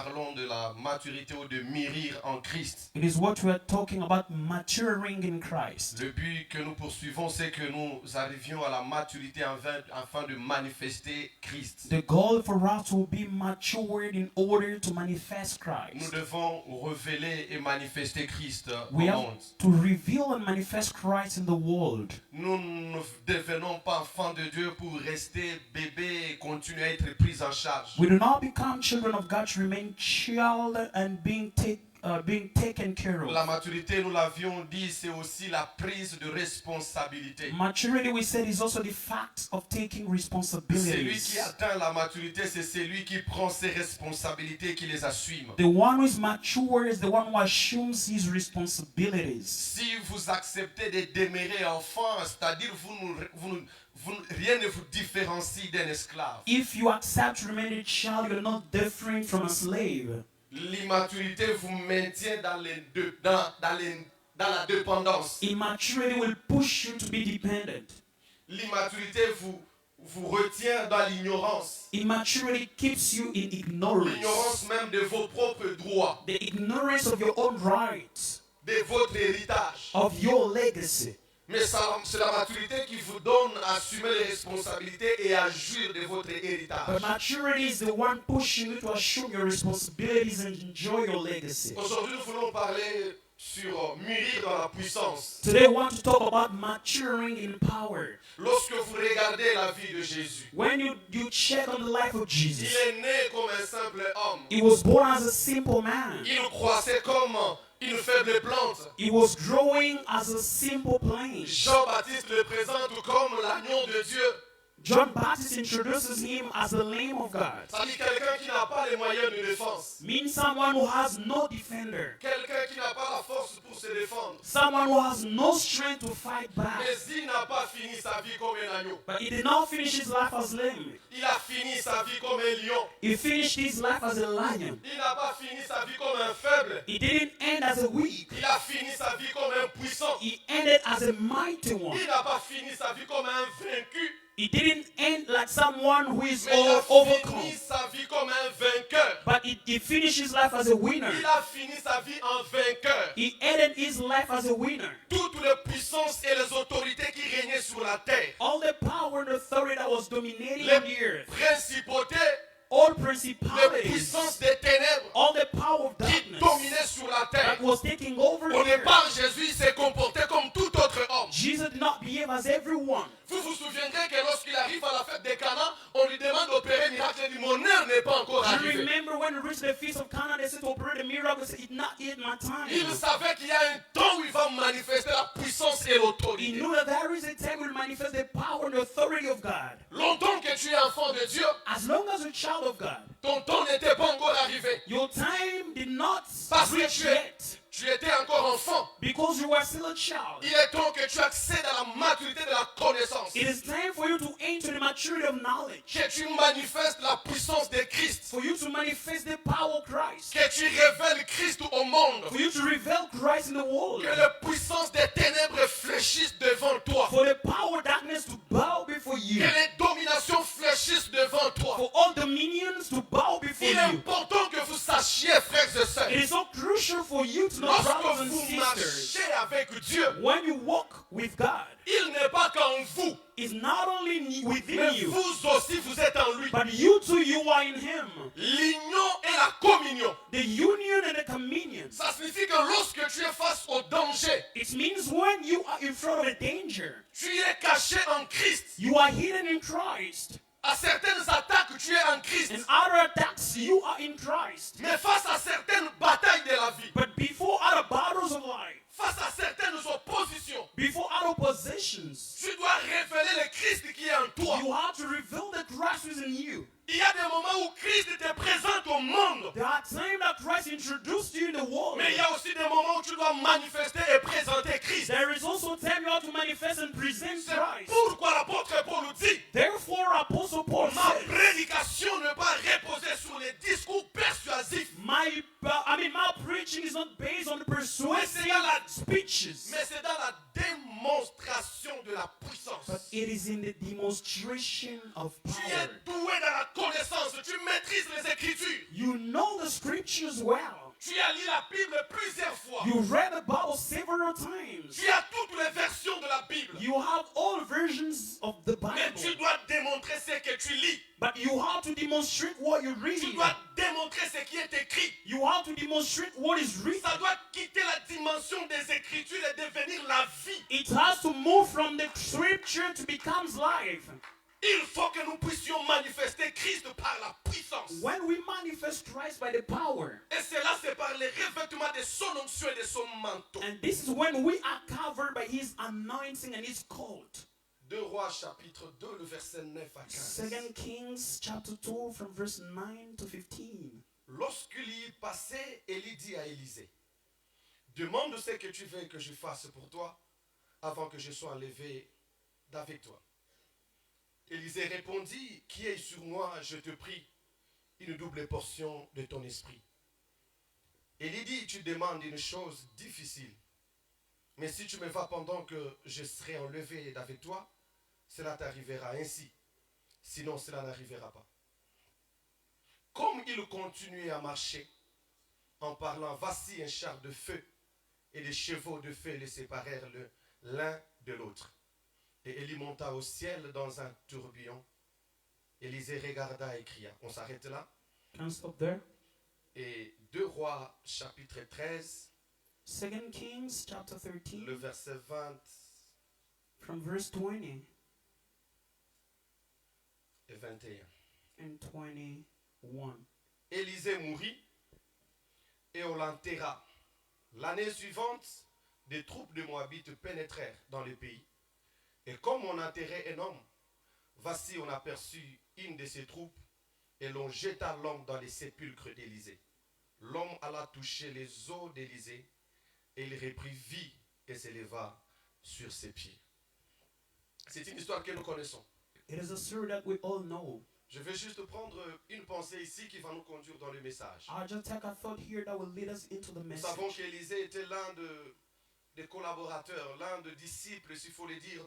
parlons de la maturité ou de mûrir en Christ. It is what we are talking about, maturing in Christ. Le but que nous poursuivons, c'est que nous arrivions à la maturité afin de manifester Christ. The goal for us to be matured in order to manifest Nous Christ. devons révéler et manifester Christ au We have monde. to reveal and manifest Christ in the world. Nous ne devenons pas enfants de Dieu pour rester bébés et continuer à être pris en charge. We do not become children of God to remain child and being taken care La of. maturité, nous l'avions dit, c'est aussi la prise de responsabilité. Maturity, we said, is also the fact of taking Celui responsibilities. qui atteint la maturité, c'est celui qui prend ses responsabilités et qui les assume. The one who is mature is the one who assumes his responsibilities. Si vous acceptez de demeurer enfant, c'est-à-dire rien ne vous différencie d'un esclave. If you accept to remain a child, you're not different from a slave. L'immaturité vous maintient dans la dépendance. Immaturity will push you to be dependent. L'immaturité vous retient dans l'ignorance. Immaturity keeps you in ignorance. L'ignorance même de vos propres droits, The ignorance of your own rights, de votre héritage. of your legacy. Mais c'est la maturité qui vous donne à assumer les responsabilités et à jouir de votre héritage. But maturity is the one pushing you to assume your responsibilities and enjoy your legacy. Aujourd'hui, nous voulons parler sur mûrir dans la puissance. Today I want to talk about maturing in power. Lorsque vous regardez la vie de Jésus, When you check on the life of il Jesus, est né comme un simple homme. he was born as a simple man. Il croissait comme une faible plante. He was growing as a simple plant. Jean-Baptiste le présente comme l'agneau de Dieu. John Baptist introduces him as the Lamb of God. Ça dit quelqu'un qui n'a pas les moyens de défense. Means someone who has no defender. Quelqu'un qui n'a pas la force pour se défendre. Someone who has no strength to fight back. Mais il n'a pas fini sa vie comme un agneau. But he did not finish his life as lamb. Il a fini sa vie comme un lion. He finished his life as a lion. Il n'a pas fini sa vie comme un faible. He didn't end as a weak. Il a fini sa vie comme un puissant. He ended as a mighty one. Il n'a pas fini sa vie comme un vaincu. He didn't end like someone who is Mais il a overcome. fini sa vie comme un vainqueur. But he finished his life as a winner. Il a fini sa vie en vainqueur. He ended his life as a winner. Toutes les puissances et les autorités qui régnaient sur la terre, All the power and authority that was dominating les the earth, principautés, all les principalities, puissances des ténèbres all the power of qui darkness dominaient sur la terre. that was taking over Au the earth. départ, Jésus s'est comporté comme tout autre homme. Jesus did not behave as everyone. Vous vous souviendrez que lorsqu'il arrive à la fête des Cana, on lui demande d'opérer un miracle. Il dit, mon heure n'est pas encore You arrivée. remember when we reached the feast of Cana, they said to operate a miracle. They said, it's not yet my time. Il savait qu'il y a un temps où il va manifester la puissance et He l'autorité. knew that there is a time will manifest the power and authority of God. Longtemps que tu es enfant de Dieu, As long as you're a child of God, ton temps n'était pas encore arrivé. your time did not Parce que reach tu étais encore enfant. because you were still a child. Il est temps que tu accèdes à la maturité de la connaissance. It is time for you to enter the maturity of knowledge, Que tu manifestes la puissance de Christ. for you to manifest the power of Christ, Que tu révèles Christ au monde. for you to reveal Christ in the world, Que les puissances des ténèbres fléchissent devant toi. for the power of darkness to bow before Que you, les dominations fléchissent devant toi. for all dominions to bow before Il est you. important que vous sachiez, frères et sœurs, It is so crucial for you to know, lorsque brothers and vous sisters, marchez avec Dieu, when you walk with God, il n'est pas qu'en vous, it's not only within mais you, vous aussi vous êtes en lui. but you too, you are in Him. L'union et la communion. The union and the communion. Ça signifie que lorsque tu es face au danger, It means when you are in front of a danger, tu es caché en Christ. you are hidden in Christ. À certaines attaques, tu es en Christ. In other attacks, you are in Christ. Mais face à certaines batailles de la vie, But before other battles of life, face à certaines oppositions, before other positions, tu dois révéler le Christ qui est en toi. you have to reveal the Christ who is in you. Il y a des moments où Christ te présente au monde. There are times that Christ introduced you in the world. Mais il y a aussi des moments où tu dois manifester et présenter Christ. There is also time you have to manifest and present C'est Christ. pourquoi l'apôtre Paul nous dit, Therefore, Apostle Paul ma says, prédication ne va reposer sur les discours persuasifs, my preaching is not based on persuasive speeches, mais c'est dans la démonstration de la puissance. but it is in the demonstration of Tu es power. doué dans la connaissance, tu maîtrises les Écritures. You know the scriptures well. Tu as lu la Bible plusieurs fois. You read the Bible several times. Tu as toutes les versions de la Bible. You have all versions of the Mais tu Bible. dois démontrer ce que tu lis. But you have to demonstrate what you read. Tu dois démontrer ce qui est écrit. You have to demonstrate what is written. Ça doit quitter la dimension des Écritures et devenir la vie. It has to move from the scripture to become life. Il faut que nous puissions manifester Christ par la puissance. When we manifest Christ by the power, Et cela, c'est par les revêtements de son onction et de son manteau. and this is when we are covered by his anointing and his coat. 2 Rois chapitre 2, le verset 9 à 15. 2 Kings chapter 2 from verse 9 to 15. Lorsqu'il y passait, Élie dit à Élisée, demande ce que tu veux que je fasse pour toi avant que je sois enlevé d'avec toi. Élisée répondit, qui est sur moi, je te prie, une double portion de ton esprit. Élie dit, tu demandes une chose difficile, mais si tu me vas pendant que je serai enlevé d'avec toi, cela t'arrivera ainsi, sinon cela n'arrivera pas. Comme il continuait à marcher, en parlant, voici un char de feu, et des chevaux de feu les séparèrent l'un de l'autre. Et Élie monta au ciel dans un tourbillon. Élisée regarda et cria. On s'arrête là. Can I stop there? Et 2 Rois chapitre 13, 2 Kings chapter 13 le verset 20 from verse 20 et 21. and 21. Élisée mourut et on l'enterra. L'année suivante, des troupes de Moabites pénétrèrent dans le pays. Et comme on enterrait un homme, voici on aperçut une de ces troupes et l'on jeta l'homme dans les sépulcres d'Élisée. L'homme alla toucher les os d'Élisée et il reprit vie et s'éleva sur ses pieds. C'est une histoire que nous connaissons. It is a story that we all know. Je vais juste prendre une pensée ici qui va nous conduire dans le message. I'll just take a thought here that will lead us into the Nous message. savons qu'Élisée était l'un des collaborateurs, l'un des disciples, s'il faut le dire,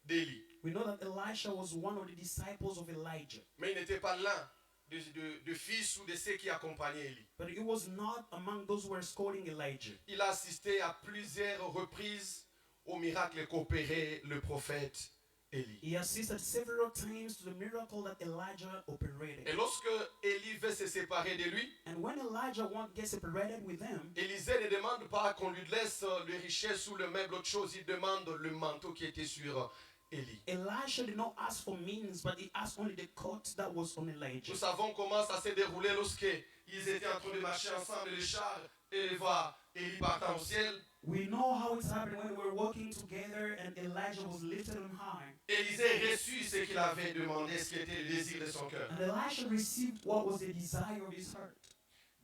d'Élie. We know that Elisha was one of the disciples of Elijah, Mais il n'était pas l'un de fils ou de ceux qui accompagnaient Élie. but he was not among those who were escorting Elijah. Il a assisté à plusieurs reprises au miracle qu'opérait le prophète Élie. He assisted several times to the miracle that Elijah operated. Et lorsque Élie veut se séparer de lui, And when Elijah won't get separated with them, Élisée ne demande pas qu'on lui laisse les richesses ou le meuble, autre chose. Il demande le manteau qui était sur Élie. Elisha did not ask for means, but he asked only the coat that was on Elijah. Nous savons comment ça s'est déroulé lorsque ils étaient en train de marcher ensemble, le char éleva Élie partant au ciel. We know how it happened when we were walking together and Elijah was lifted on high. Élisée reçut ce qu'il avait demandé, ce qui était le désir de son cœur. And Elisha received what was the desire of his heart.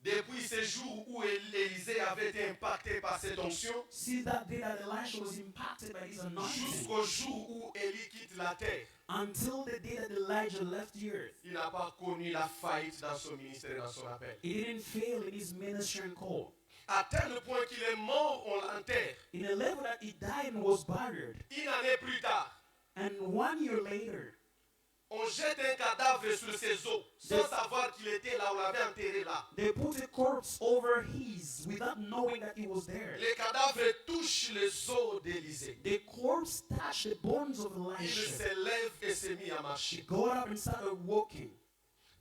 Depuis ces jours où Élisée avait été impacté par cette onction, See that day that Elisha was impacted by his anointing, jusqu'au jour où Élie quitte la terre, until the day that Elijah left the earth. il n'a pas connu la faillite dans son ministère et dans son appel. He didn't fail in his ministry and call. À tel point qu'il est mort, on l'enterre. In a level that he died and was buried. Une année plus tard, And 1 year later, on jette un cadavre sur ses os, sans savoir qu'il était là, on l'avait enterré là. they put a corpse over his without knowing that he was there. Les cadavres touchent les os d'Élisée. The corpse touched the bones of Il Elisha. se lève et s'est mis à He marcher. got up and started walking.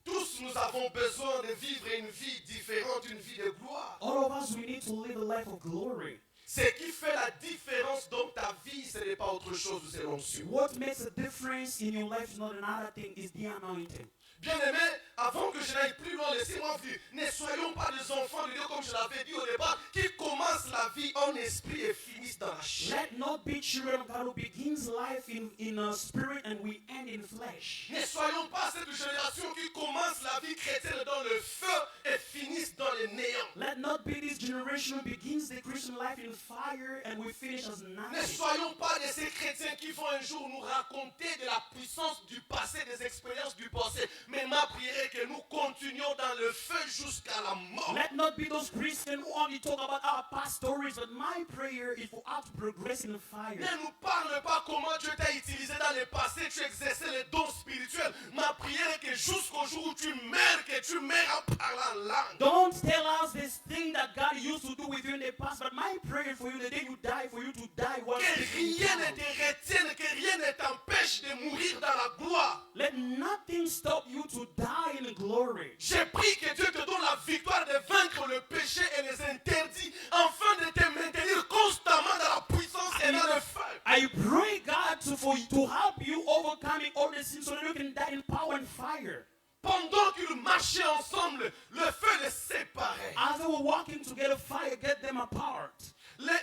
Tous nous avons besoin de vivre une vie différente, une vie de gloire. All of us, we need to live a life of glory. Ce qui fait la différence dans ta vie, ce n'est pas autre chose, c'est l'onction. What makes a difference in your life is not another thing, is the anointing. Bien-aimé, avant que je n'aille plus loin, laissez-moi vivre. Ne soyons pas des enfants de Dieu, comme je l'avais dit au départ, qui commencent la vie en esprit et finissent dans la chair. Let not be children of God who begins life in a spirit and we end in flesh. Ne soyons pas cette génération qui commence la vie chrétienne dans le feu et finissent dans le néant. Let not be this generation who begins the Christian life in fire and we finish as Ne nothing. soyons pas de ces chrétiens qui vont un jour nous raconter de la puissance du passé, des expériences du passé. Mais ma prière est que nous continuons continuons dans le feu jusqu'à la mort. Let not be those Christians who only talk about our past stories, but my prayer is for us to progress in the fire. Ne nous parle pas comment Dieu t'a utilisé dans le passé, tu exerçais les dons spirituels. Ma prière est que jusqu'au jour où tu meurs, que tu meurs en parlant langue. Don't tell us this thing that God used to do with you in the past, but my prayer for you the day you die, for you to die once. Que rien ne te retienne, que rien ne t'empêche de mourir dans la gloire. Let nothing stop you to die in glory. J'ai pris que Dieu te donne la victoire de vaincre le péché et les interdits, afin de te maintenir constamment dans la puissance et dans le feu. I pray God to help you overcoming all the sins so that you can die in power and fire. Pendant qu'ils marchaient ensemble, le feu les séparait. As they were walking together, fire get them apart.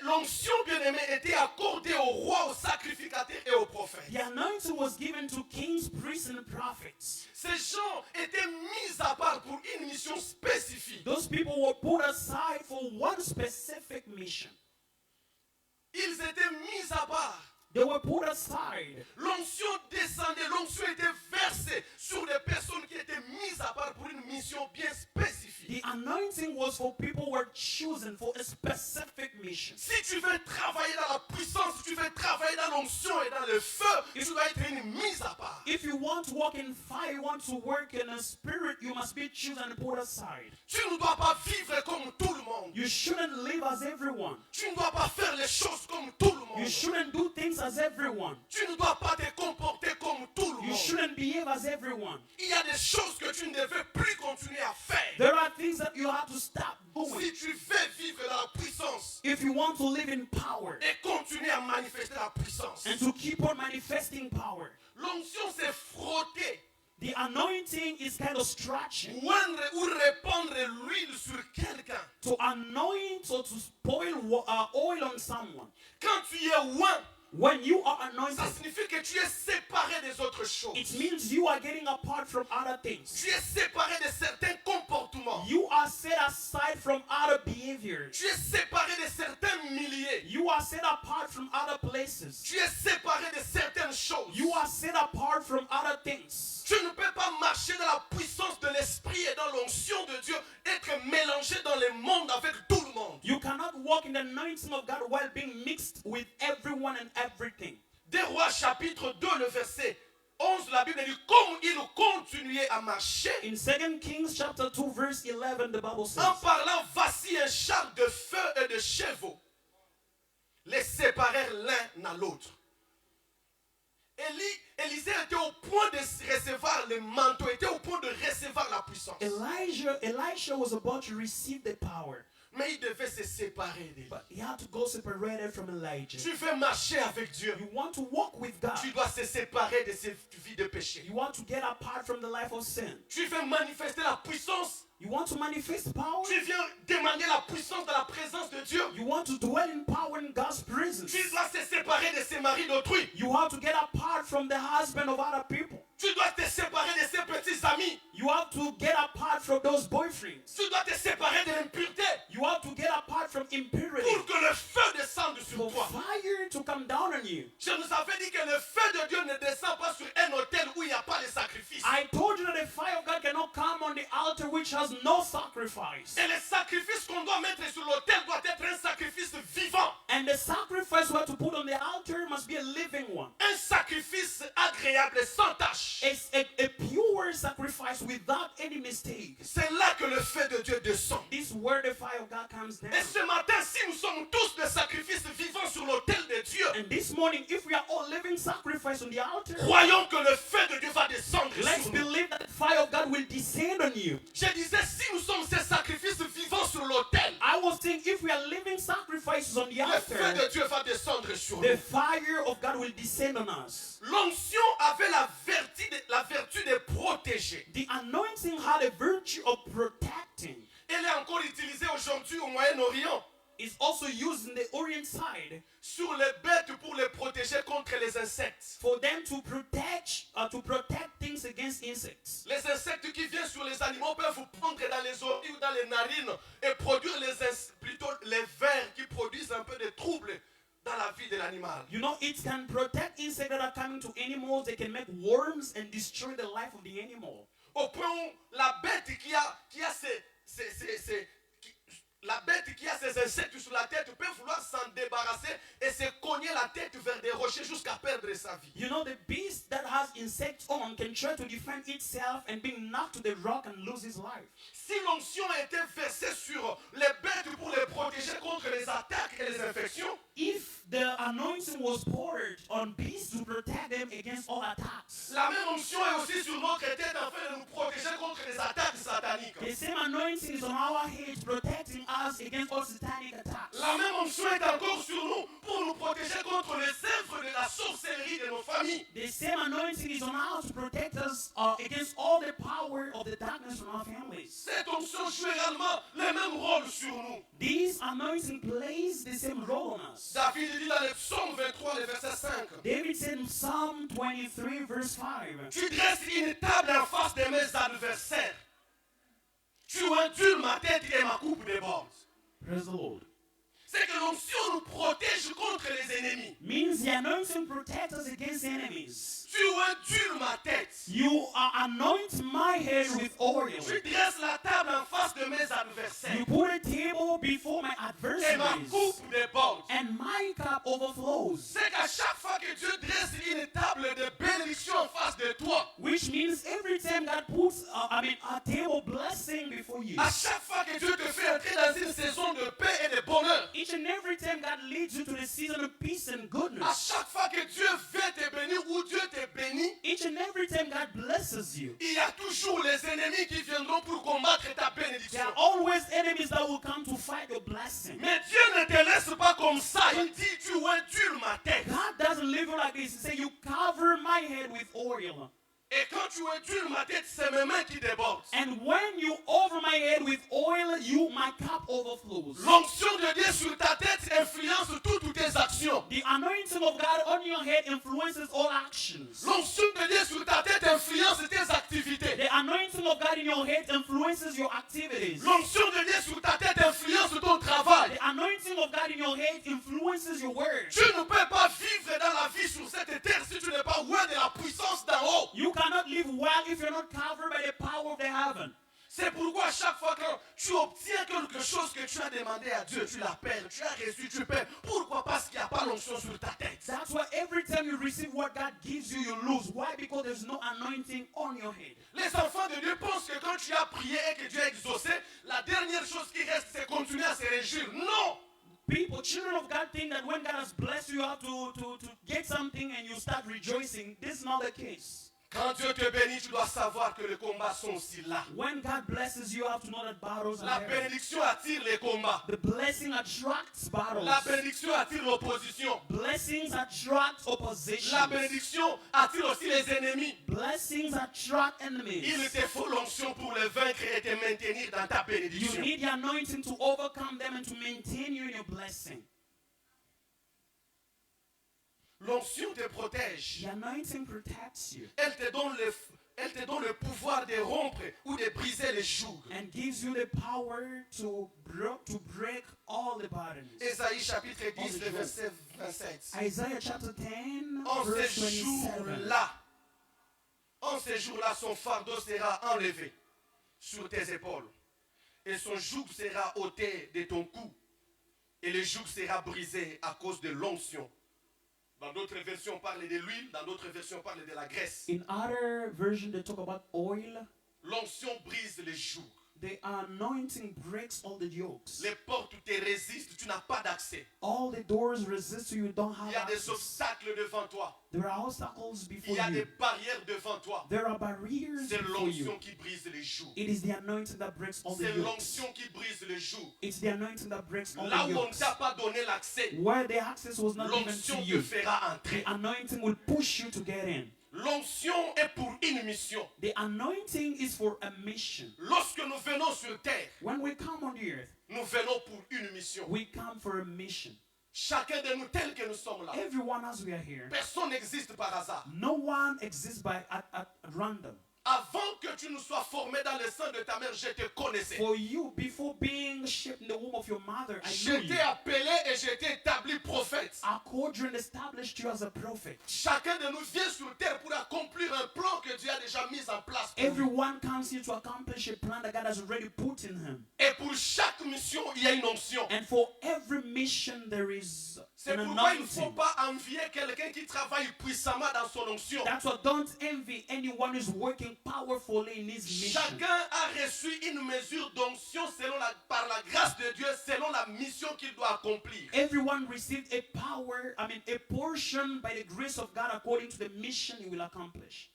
L'onction bien-aimée était accordée aux rois, aux sacrificateurs et aux prophètes. The anointing was given to kings, priests, and prophets. Ces gens étaient mis à part pour une mission spécifique. Those people were put aside for one specific mission. Ils étaient mis à part. They were put aside. L'onction descendait, l'onction était versée sur des personnes qui étaient mises à part pour une mission bien spécifique. The anointing was for people who were chosen for a specific mission. Si tu veux travailler dans la puissance, si tu veux travailler dans l'onction et dans le feu, tu dois être une mise à part. If you want to walk in fire, you want to work in a spirit, you must be chosen and put aside. Tu ne dois pas vivre comme tout le monde. You shouldn't live as everyone. Tu ne dois pas faire les choses comme tout le monde. You shouldn't do things as everyone. Tu ne dois pas te comporter comme tout le You monde. shouldn't behave as everyone. Il y a des choses que tu ne devais plus continuer à faire. There are things that you have to stop Si doing tu veux vivre dans la puissance if you want to live in power et continuer à manifester la puissance. and to keep on manifesting power. L'onction c'est frotter, The anointing is kind of stretching oindre ou répandre l'huile sur quelqu'un. to anoint or to spoil oil on someone. Quand tu es oint, When you are ça anointed, signifie que tu es séparé des autres choses. it means you are getting apart from other things. Tu es séparé de certains comportements. You are set aside from other behaviors. Tu es séparé de certains milliers. You are set apart from other places. Tu es séparé de certaines choses. You are set apart from other things. Tu ne peux pas marcher dans la puissance de l'esprit et dans l'onction de Dieu, être mélangé dans le monde avec tout le monde. You cannot walk in the anointing of God while being mixed with everyone and everything. Des Rois chapitre 2, le verset 11, la Bible dit comme il continuait à marcher, In 2 Kings chapter 2 verse 11, the Bible says, en parlant, voici un char de feu et de chevaux. Les séparèrent l'un à l'autre. Élisée était au point de recevoir le manteau, était au point de recevoir la puissance. Elisha was about to receive the power, Mais il devait se séparer d'Élie. but he had to go separated from Elijah. Tu veux marcher avec Dieu, You want to walk with God. tu dois se séparer de cette vie de péché. You want to get apart from the life of sin. Tu veux manifester la puissance, You want to manifest power. tu viens demander la puissance dans la présence de Dieu. You want to dwell in power in God's presence. Tu dois se séparer de ses maris d'autrui. You have to get apart from the husband of other people. Tu dois te séparer de ses petits amis. You have to get apart from those boyfriends. Tu dois te séparer de l'impureté You have to get apart from impurity. pour que le feu descende sur For toi. fire to come down on you. Je nous avais dit que le feu de Dieu ne descend pas sur un autel où il n'y a pas de sacrifice. I told you that the fire of God cannot come on the altar which has no sacrifice. Et le sacrifice qu'on doit mettre sur l'autel doit être un sacrifice vivant. And the sacrifice we have to put on the altar must be a living one. Un sacrifice agréable et sans tache. It's a pure sacrifice without any mistake. C'est là que le feu de Dieu descend. This is where the fire of God comes down. Et ce matin, si nous sommes tous des sacrifices vivants sur l'autel de Dieu, And this morning, if we are all living sacrifice on the altar, croyons que le feu de Dieu va descendre let's sur nous. believe that the fire of God will descend on you. Je disais, si nous sommes ces sacrifices vivants sur l'autel, I was saying if we are living sacrifices on the le feu de altar, Dieu va descendre sur the nous. fire of God will descend on us. L'onction avait la vertu de protéger. The anointing had a virtue of protecting. Elle est encore utilisée aujourd'hui au Moyen-Orient It's also used in the Orient side sur les bêtes pour les protéger contre les insectes. for them to protect things against insects. Les insectes qui viennent sur les animaux peuvent vous prendre dans les oreilles ou dans les narines et produire plutôt les vers qui produisent un peu de troubles dans la vie de l'animal. You know, it can protect insects that are coming to animals. They can make worms and destroy the life of the animal. Au point où la bête qui a la bête qui a ses insectes sur la tête peut vouloir s'en débarrasser et se cogner la tête vers des rochers jusqu'à perdre sa vie. You know, the beast that has insects on can try to defend itself and being knocked to the rock and lose his life. Si l'onction était versée sur les bêtes pour les protéger contre les attaques et les infections, If the anointing was poured on beasts to protect them against all attacks, la même onction est aussi sur notre tête afin de nous protéger contre les attaques sataniques. the same anointing is on our heads protecting us against all satanic attacks. La même onction est encore sur nous pour nous protéger contre les œuvres de la sorcellerie de nos familles. The same anointing is on us to protect us against all the power of the darkness from our families. Cette onction joue également le même rôle sur nous. This anointing plays the same role on us. David dit dans le psaume 23, le verset 5. David said in Psalm 23, verse 5, Tu dresses une table en face de mes adversaires. Tu indules ma tête et ma coupe déborde. praise the Lord. C'est que l'onction nous protège contre les ennemis. Means the anointing protects us against enemies. Tu indules ma tête. You anoint my head with oil. Tu dresses la table en face de mes adversaires. You put a table before my Et ma adversaries, coupe déborde. and my cup overflows. C'est qu'à chaque fois que Dieu dresse une table de bénédiction en face de toi, Which means every time God puts, a table blessing before you. à chaque fois que Dieu te fait entrer dans une saison de paix et de bonheur, Each and every time God leads you to the season of peace and à goodness. chaque fois que Dieu veut te bénir ou Dieu te bénit, Each and every time God blesses you. il y a toujours les ennemis qui viendront pour combattre ta There bénédiction. are always enemies that will come to fight your blessing. Mais Dieu ne te laisse pas comme ça. Il dit, tu indules ma tête. God doesn't leave you like this. He says, you cover my head with oil. Et quand tu indules ma tête, c'est mes mains qui débordent. And when you over my head with oil, my cup overflows. L'onction de Dieu sur ta tête influence toutes tes actions. The anointing of God on your head influences all actions. L'onction de Dieu sur ta tête influence tes activités. The anointing of God in your head influences your activities. L'onction de Dieu sur ta tête influence ton travail. The anointing of God in your head influences your words. Tu ne peux pas vivre dans la vie sur cette terre si tu n'es pas loin de la puissance d'en haut. You cannot live well if you're not covered by the power of the heaven. C'est pourquoi à chaque fois que tu obtiens quelque chose que tu as demandé à Dieu, tu la perds, tu as reçu, tu perds. Pourquoi? Parce qu'il n'y a pas l'onction sur ta tête. That's why every time you receive what God gives you, you lose. Why? Because there's no anointing on your head. Les enfants de Dieu pensent que quand tu as prié et que Dieu a exaucé, la dernière chose qui reste, c'est continuer à se réjouir. Non! People, children of God, think that when God has blessed you, you have to get something and you start rejoicing. This is not the case. Quand Dieu te bénit, tu dois savoir que les combats sont aussi là. When God blesses you, you have to know that battles La are there. bénédiction attire les combats. The blessing attracts battles. La bénédiction attire l'opposition. Blessings attract opposition. La bénédiction attire aussi les ennemis. Blessings attract Il enemies. te faut l'onction pour les vaincre et te maintenir dans ta You bénédiction. need the anointing to overcome them and to maintain you in your blessing. L'onction te protège. The anointing protects you Elle te donne le pouvoir de rompre ou de briser les jougs. and gives you the power to break all the burdens. Ésaïe chapitre 10, le verset 27. Isaiah chapter 10, En verse ces 27. jours-là, son fardeau sera enlevé sur tes épaules. Et son joug sera ôté de ton cou. Et le joug sera brisé à cause de l'onction. Dans d'autres versions, on parle de l'huile. Dans d'autres versions, on parle de la graisse. In other version, they talk about oil. L'onction brise les jougs. The anointing breaks all the yokes. Les portes te résistent, tu n'as pas d'accès. All the doors resist you, you don't have Il y a des access. obstacles devant toi. There are obstacles Il before y a des you. barrières devant toi. There are barriers C'est before you. l'onction qui brise les jougs. It is the anointing that breaks all the C'est yokes. l'onction qui brise les jougs. It's the anointing that breaks all Là the où on ne yokes. t'a pas donné l'accès, Where the access was not given to l'onction te you, fera entrer. the anointing will push you to get in. L'onction est pour une mission. The anointing is for a mission. Lorsque nous venons sur terre, When we come on the earth, nous venons pour une mission. we come for a mission. Chacun de nous, tel que nous sommes là, Everyone as we are here, personne n'existe par hasard. no one exists at random. Avant que tu ne sois formé dans le sein de ta mère, je te connaissais. For you, before being shaped in the womb of your mother, I Je knew you. t'ai appelé et je t'ai établi prophète. I called you and established you as a prophet. Chacun de nous vient sur terre pour accomplir un plan que Dieu a déjà mis en place pour nous. Everyone comes here to accomplish a plan that God has already put in him. Et pour chaque mission, il y a une onction. And for every mission, there is C'est an pourquoi il ne faut anointing. pas envier quelqu'un qui travaille puissamment dans son onction. That's why don't envy anyone who's working powerfully in his mission. Chacun a reçu une mesure d'onction par la grâce de Dieu, selon la mission qu'il doit accomplir. Everyone received a a portion by the grace of God according to the mission he will accomplish.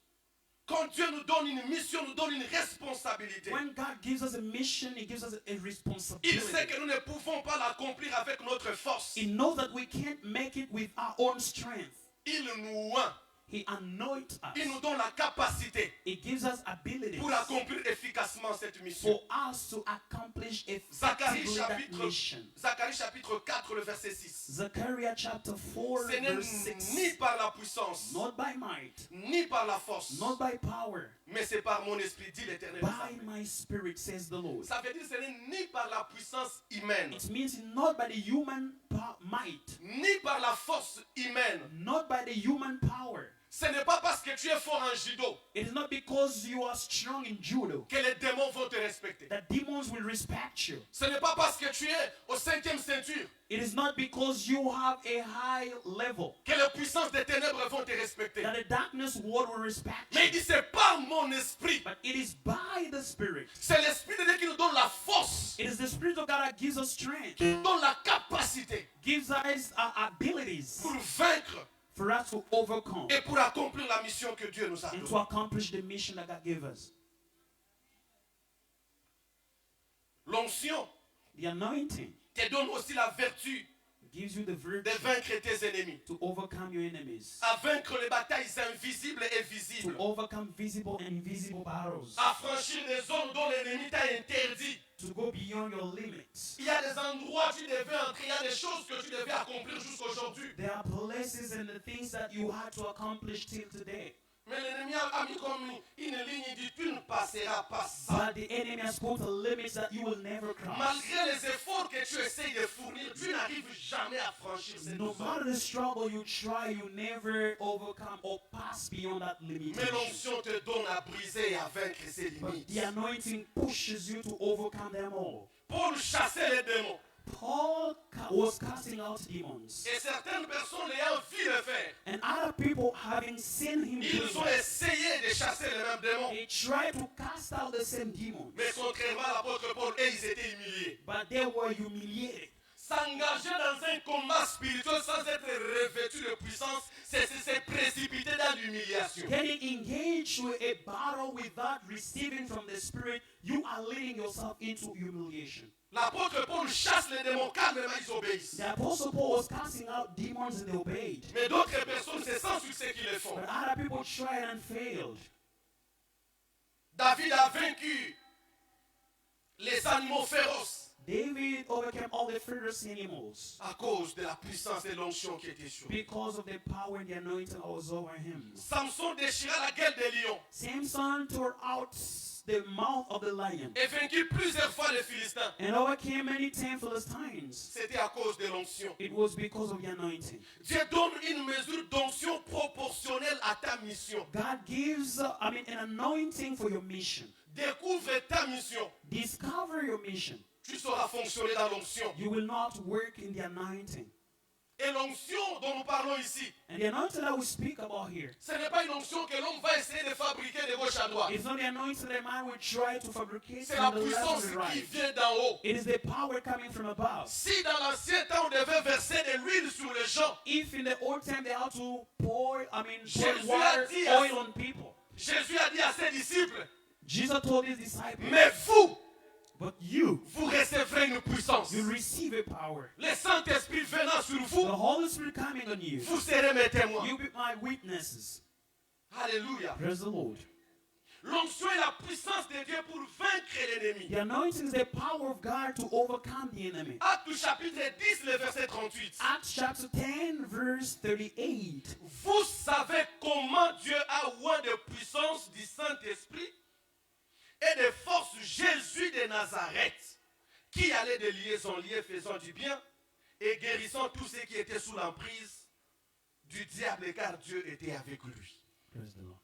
Quand Dieu nous donne une mission, nous donne une responsabilité. When God gives us a mission, he gives us a Il responsibility. sait que nous ne pouvons pas l'accomplir avec notre force. He knows that we can't make it with our own strength. Il nous oint. He anoints us. Il nous donne la capacité He gives us abilities pour accomplir efficacement cette mission. for us to accomplish Zacharie effectively that chapitre, mission. Zacharie chapitre 4, le verset 6. Zechariah chapter 4, Ce n'est verse 6. ni par la puissance, Not by might, ni par la force, not by power, mais c'est par mon esprit, dit l'Éternel. by my spirit, says the Lord. Ça veut dire que ce n'est ni par la puissance humaine, It means not by the human might, ni par la force humaine. not by the human power. Ce n'est pas parce que tu es fort en judo It is not because you are strong in judo que les démons vont te respecter. that demons will respect you. Ce n'est pas parce que tu es au 5e ceinture It is not because you have a high level que les puissances des ténèbres vont te respecter. that the darkness world will respect Mais il you. dit c'est par mon esprit. But it is by the Spirit. C'est l'esprit de Dieu qui nous donne la force, It is the Spirit of God that gives us strength, qui nous donne la capacité gives us abilities pour vaincre for us to overcome et pour accomplir la mission que Dieu nous a and to donnée. accomplish the mission that God gave us. L'onction The anointing te donne aussi la vertu gives you the de virtue vaincre tes ennemis, to overcome your enemies, à vaincre les batailles invisibles et to visibles, overcome visible and invisible battles, à franchir des zones dont l'ennemi t'a interdit. to go beyond your limits. Il y a des endroits où tu devais entrer, il y a des choses que tu devais accomplir jusqu'aujourd'hui. There are places and the things that you had to accomplish till today. Mais l'ennemi a mis comme une ligne, il dit tu ne passeras pas ça. But the enemy has put a limit that you will never cross. Malgré les efforts que tu essayes de fournir, tu n'arrives jamais à franchir cette No zone. matter the struggle you try, you never overcome or pass beyond that Mais limitation. l'onction te donne à briser et à vaincre ses But limites. the anointing pushes you to overcome them all. Paul chassait les démons. Paul was casting out demons. Et certaines personnes ayant vu le faire, And other people, having seen him do ils ont that, essayé de chasser les mêmes démons. they tried to cast out the same demons. Mais contrairement à l'apôtre Paul, eux, ils étaient humiliés. But they were humiliated. S'engager dans un combat spirituel sans être revêtu de puissance, c'est se précipiter dans l'humiliation. Getting engaged with a battle without receiving from the Spirit, you are leading yourself into humiliation. L'apôtre Paul chasse les démons, calmement ils obéissent. The Apostle Paul was casting out demons and they obeyed. Mais d'autres personnes, c'est sans succès qu'ils le font. But other people tried and failed. David a vaincu les animaux féroces David overcame all the fierce animals à cause de la puissance et l'onction qui était sur lui. because of the power and the anointing that was over him. Samson déchira la gueule des lions Samson tore out the mouth of the lion et vainquit plusieurs fois les Philistins. and overcame many 10 Philistines. C'était à cause de l'onction. It was because of the anointing. Dieu donne une mesure d'onction proportionnelle à ta mission. God gives, an anointing for your mission. Découvre ta mission. Discover your mission. Tu sauras fonctionner dans l'onction. You will not work in the anointing. Et l'onction dont nous parlons ici, And the anointing that we speak about here, ce n'est pas une onction que l'homme va essayer de fabriquer de gauche à droite. it's not the anointing that man will try to fabricate C'est la from the left puissance and the qui right. vient d'en haut. It is the power coming from above. Si dans l'ancien temps on devait verser de l'huile sur les gens, If in the old time they had to pour Jésus water, a dit à- oil on people, Jésus a dit à ses disciples, Jesus told his disciples, mais vous, but you recevrez une puissance. receive a power. Le Saint-Esprit venant sur The vous, Holy Spirit coming on you. vous serez mes témoins. You'll be my witnesses. Alléluia. Praise the Lord. L'onction est la puissance de Dieu pour vaincre l'ennemi. The anointing is the power of God to overcome the enemy. Actes chapitre 10, le verset 38. Acts chapter 10, verse 38. Vous savez comment Dieu a oint de puissance du Saint-Esprit et de force Jésus de Nazareth, qui allait de liaison en lieu faisant du bien et guérissant tous ceux qui étaient sous l'emprise du diable, car Dieu était avec lui. Praise the Lord.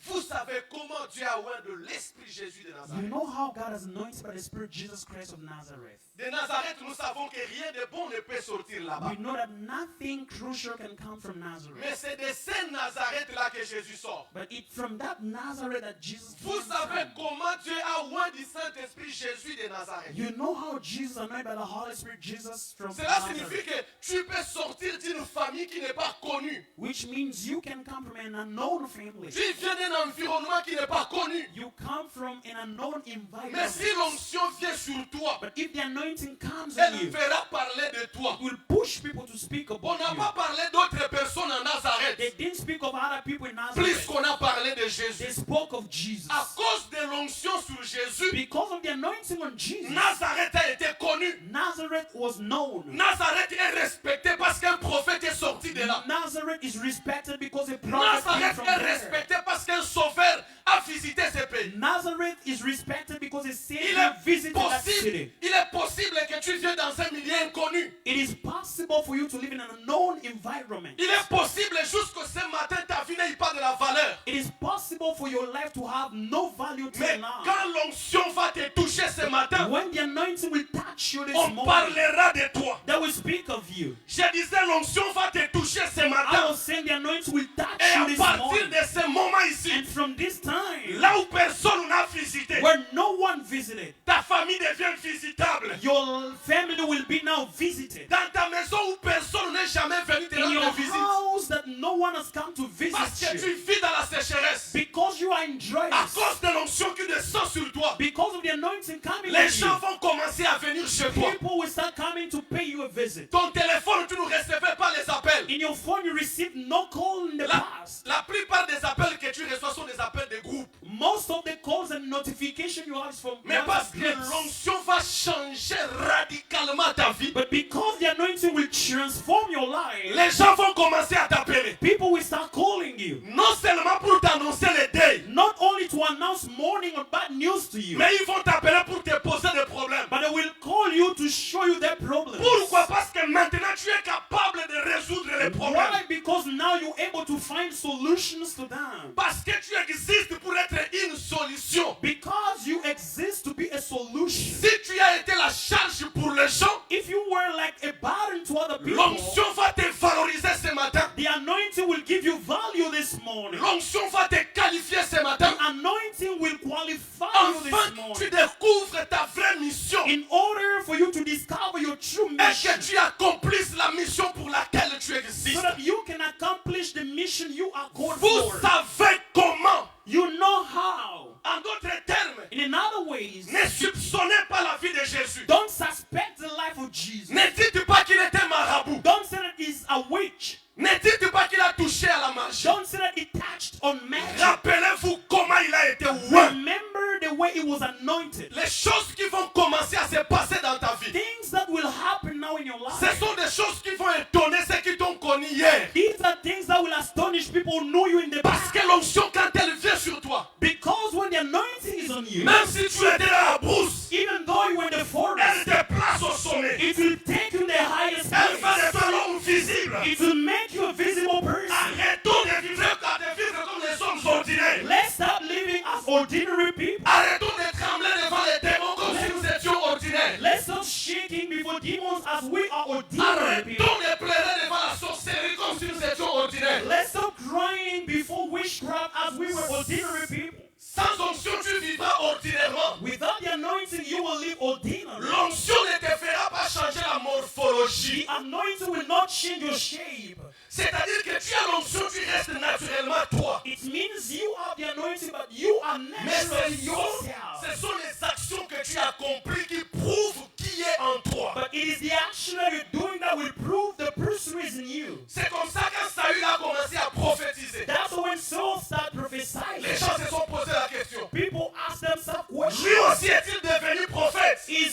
Vous savez comment Dieu a oint de l'Esprit Jésus de You Nazareth. know how God has anointed by the Spirit Jesus Christ of Nazareth. De Nazareth, nous savons que rien de bon ne peut sortir là-bas. We know that nothing crucial can come from Mais Nazareth. c'est de ces Nazareth-là que Jésus sort. But it's from that Nazareth that Jesus Vous came savez from. comment Dieu a oint du Saint-Esprit Jésus de Nazareth. You know how Jesus anointed by the Holy Spirit Jesus from Cela signifie Nazareth. que tu peux sortir d'une famille qui n'est pas connue. Which means you can come from an unknown family. Tu viens d'un environnement qui n'est pas connu. You come from an unknown Mais environment. si l'onction vient sur toi, But if the anointing comes on elle you, fera parler de toi. it will push people to speak On about n'a you. pas parlé d'autres personnes en They Nazareth, didn't speak of other people in plus Nazareth. qu'on a parlé de They Jésus. spoke of Jesus. À cause de l'onction sur Jésus, Because of the anointing on Jesus, Nazareth a été connu. Nazareth was known. Nazareth est respecté parce qu'un prophète est sorti de là. Nazareth is respected because a prophet came Nazareth from est there. respecté parce qu'un sauveur a visité ce pays. Nazareth is respected because a Il Savior est visited that possible, city. il est possible que tu viennes dans un milieu inconnu. It is possible for you to live in an unknown environment. Il est possible jusqu'à ce matin ta vie n'ait pas de la valeur. It is possible for your life to have no value till Mais now. quand l'onction va te toucher ce matin, When the anointing will touch you this on morning, parlera de toi. they will speak of you. Je disais l'onction va te toucher ce I matin. was saying the anointing will touch Et you à this partir morning. de ce moment ici, And from this time, là où personne n'a visité, where no one visited, ta famille devient visitable. your family will be now visited. Dans ta maison où personne n'est jamais venu te In your rendre visite. house that no one has come to Parce que visit tu you. vis dans la sécheresse. Because you are in À dryness. cause de l'onction qui descend sur toi, Because of the anointing coming les on gens you. vont commencer à venir chez toi. People will start coming to pay you a visit. Ton téléphone, tu ne recevais pas les appels. In your phone, you received no call in the past. La plupart des appels que tu reçois sont des appels de groupe. Most of the calls and notification you have is from Mais parce WhatsApp que groups. l'onction va changer radicalement ta vie, But because the anointing will transform your life, les gens vont commencer à t'appeler. people will start calling you. Non seulement pour t'annoncer les deuils, Not only to announce mourning or bad news to you, mais ils vont t'appeler pour te poser des problèmes. but they will call you to show you their problems. Pourquoi? Parce que maintenant tu es capable de résoudre les problèmes. Why? Because now you're able to find solutions to them. Parce que tu existes pour être une solution. Because you exist to be a solution. Si tu as été la charge pour les gens, If you were like a burden to other people, l'onction va te valoriser ce matin. the anointing will give you value this morning. L'onction va te qualifier ce matin. The anointing will qualify you Enfin, this tu morning. découvres ta vraie mission In order for you to discover your true et mission, que tu accomplisses la mission pour laquelle tu so existes. that you can accomplish the mission you are called Vous for. savez comment. You know how. En d'autres termes, In other ways, ne soupçonnez pas la vie de Jésus. don't suspect the life of Jesus. Ne dites pas qu'il était marabout. Don't say that he's a witch. Ne dites pas qu'il a touché à la magie. Don't say that he touched on magic. Rappelez-vous comment il a été oint. Remember the way he was anointed. Les choses qui vont commencer à se passer dans ta vie, Things that will happen now in your ce life. sont des choses qui vont étonner ceux qui t'ont connu hier. These are things that will astonish people who knew you in the Parce past. que l'onction, quand elle vient sur toi, Because when the anointing is on you, même si tu étais dans la brousse, even though you were in the elle forest, te place au sommet. it will take you the highest Elle va place. te faire l'homme visible. It will make you a visible person. Arrêtons de vivre comme les hommes ordinaires. Let's stop living as ordinary people. Arrêtons de trembler devant les démons comme si nous étions ordinaires. Let's stop shaking before demons as we are ordinary people. Arrêtons de pleurer devant la sorcellerie comme si nous étions ordinaires. Let's stop crying before witchcraft as we were ordinary people. Sans onction, tu vivras ordinairement. Without the anointing, you will live ordinary. L'onction ne te fera pas changer la morphologie. The anointing will not change your shape. C'est-à-dire que tu as l'onction, tu restes naturellement toi. It means you have the anointing, but you are Mais naturally yourself. ce sont les actions que tu as accomplies qui prouvent qui est en toi. But it is the action that you're doing that will prove the person who is in you. C'est comme ça quand Saül a commencé à prophétiser. That's when Saul started Les prophesying. gens se sont posé la